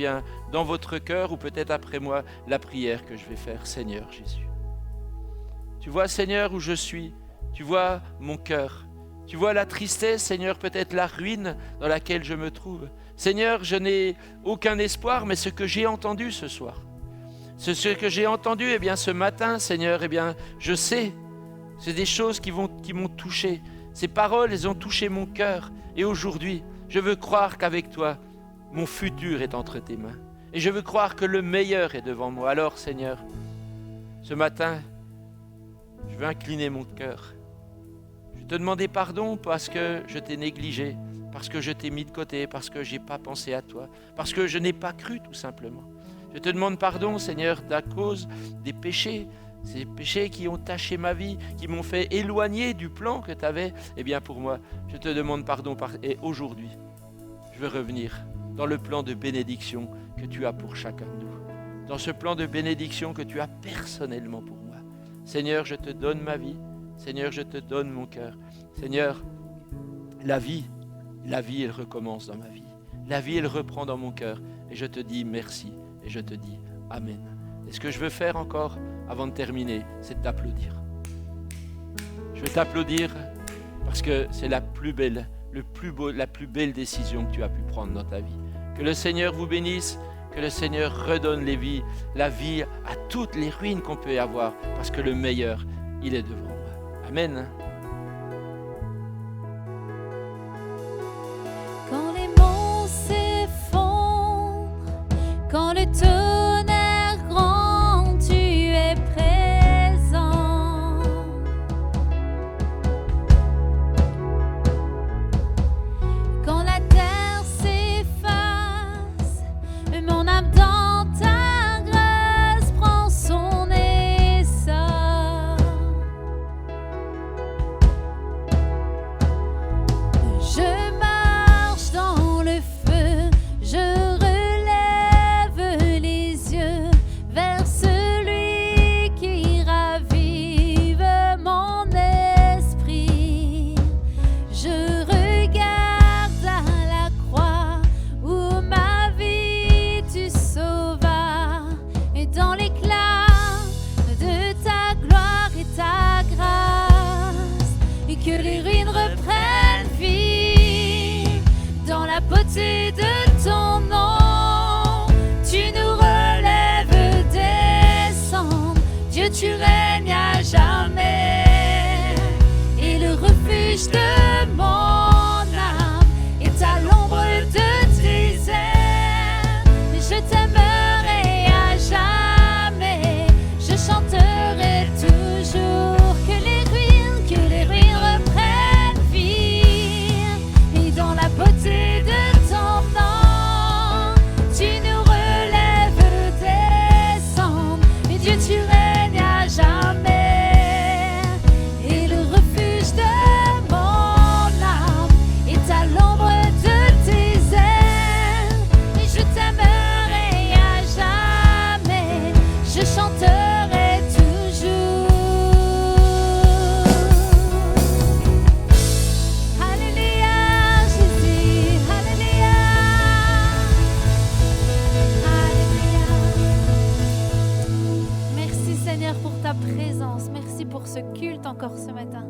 dans votre cœur ou peut-être après moi la prière que je vais faire. Seigneur Jésus, tu vois Seigneur où je suis, tu vois mon cœur, tu vois la tristesse Seigneur, peut-être la ruine dans laquelle je me trouve. Seigneur, je n'ai aucun espoir, mais ce que j'ai entendu ce soir, ce que j'ai entendu ce matin, Seigneur, je sais, c'est des choses qui m'ont touché. Ces paroles, elles ont touché mon cœur. Et aujourd'hui, je veux croire qu'avec toi, mon futur est entre tes mains. Et je veux croire que le meilleur est devant moi. Alors, Seigneur, ce matin, je veux incliner mon cœur. Je vais te demander pardon parce que je t'ai négligé, parce que je t'ai mis de côté, parce que je n'ai pas pensé à toi, parce que je n'ai pas cru tout simplement. Je te demande pardon, Seigneur, à cause des péchés, ces péchés qui ont taché ma vie, qui m'ont fait éloigner du plan que tu avais pour moi. Je te demande pardon et aujourd'hui, je veux revenir dans le plan de bénédiction que tu as pour chacun de nous, dans ce plan de bénédiction que tu as personnellement pour moi. Seigneur, je te donne ma vie, Seigneur, je te donne mon cœur. Seigneur, la vie, elle recommence dans ma vie. La vie, elle reprend dans mon cœur. Et je te dis merci et je te dis Amen. Et ce que je veux faire encore avant de terminer, c'est de t'applaudir. Je veux t'applaudir parce que c'est la plus belle, la plus belle décision que tu as pu prendre dans ta vie. Que le Seigneur vous bénisse, que le Seigneur redonne la vie à toutes les ruines qu'on peut avoir, parce que le meilleur, il est devant moi. Amen. Quand les monts s'effondrent, quand le tonnerre gronde, tu es présent. Quand la terre s'efface, mon âme dans ta grâce prend son essor. Je marche dans le feu, je relève les yeux vers celui qui ravive mon esprit. Je regarde à la croix où ma vie tu sauvas, et dans l'éclat de ta gloire et ta grâce, et que les ruines reprennent vie dans la beauté de ton nom. Tu nous relèves, descends, Dieu, tu règnes à jamais, et le refuge de mon âme est à l'ombre de tes ailes. Je t'aimerai à jamais, je chanterai toujours que les ruines reprennent vie, et dans la beauté de ton nom, tu nous relèves, descends, et Dieu, tu règnes à jamais, et le refuge de mon âme est à l'ombre de tes ailes. Et je t'aimerai à jamais, je chanterai toujours. Alléluia, Jésus, alléluia, alléluia. Merci Seigneur pour ta présence, merci pour ce culte encore ce matin.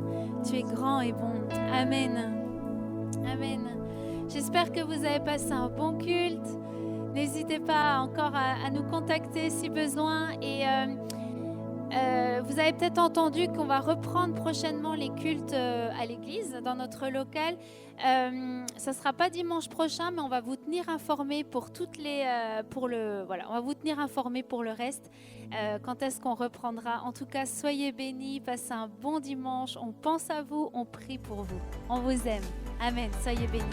Tu es grand et bon. Amen. Amen. J'espère que vous avez passé un bon culte. N'hésitez pas encore à nous contacter si besoin. Et vous avez peut-être entendu qu'on va reprendre prochainement les cultes à l'église, dans notre local. Ça ne sera pas dimanche prochain, mais on va vous tenir informés pour on va vous tenir informés pour le reste. Quand est-ce qu'on reprendra? En tout cas, soyez bénis, passez un bon dimanche. On pense à vous, on prie pour vous. On vous aime. Amen. Soyez bénis.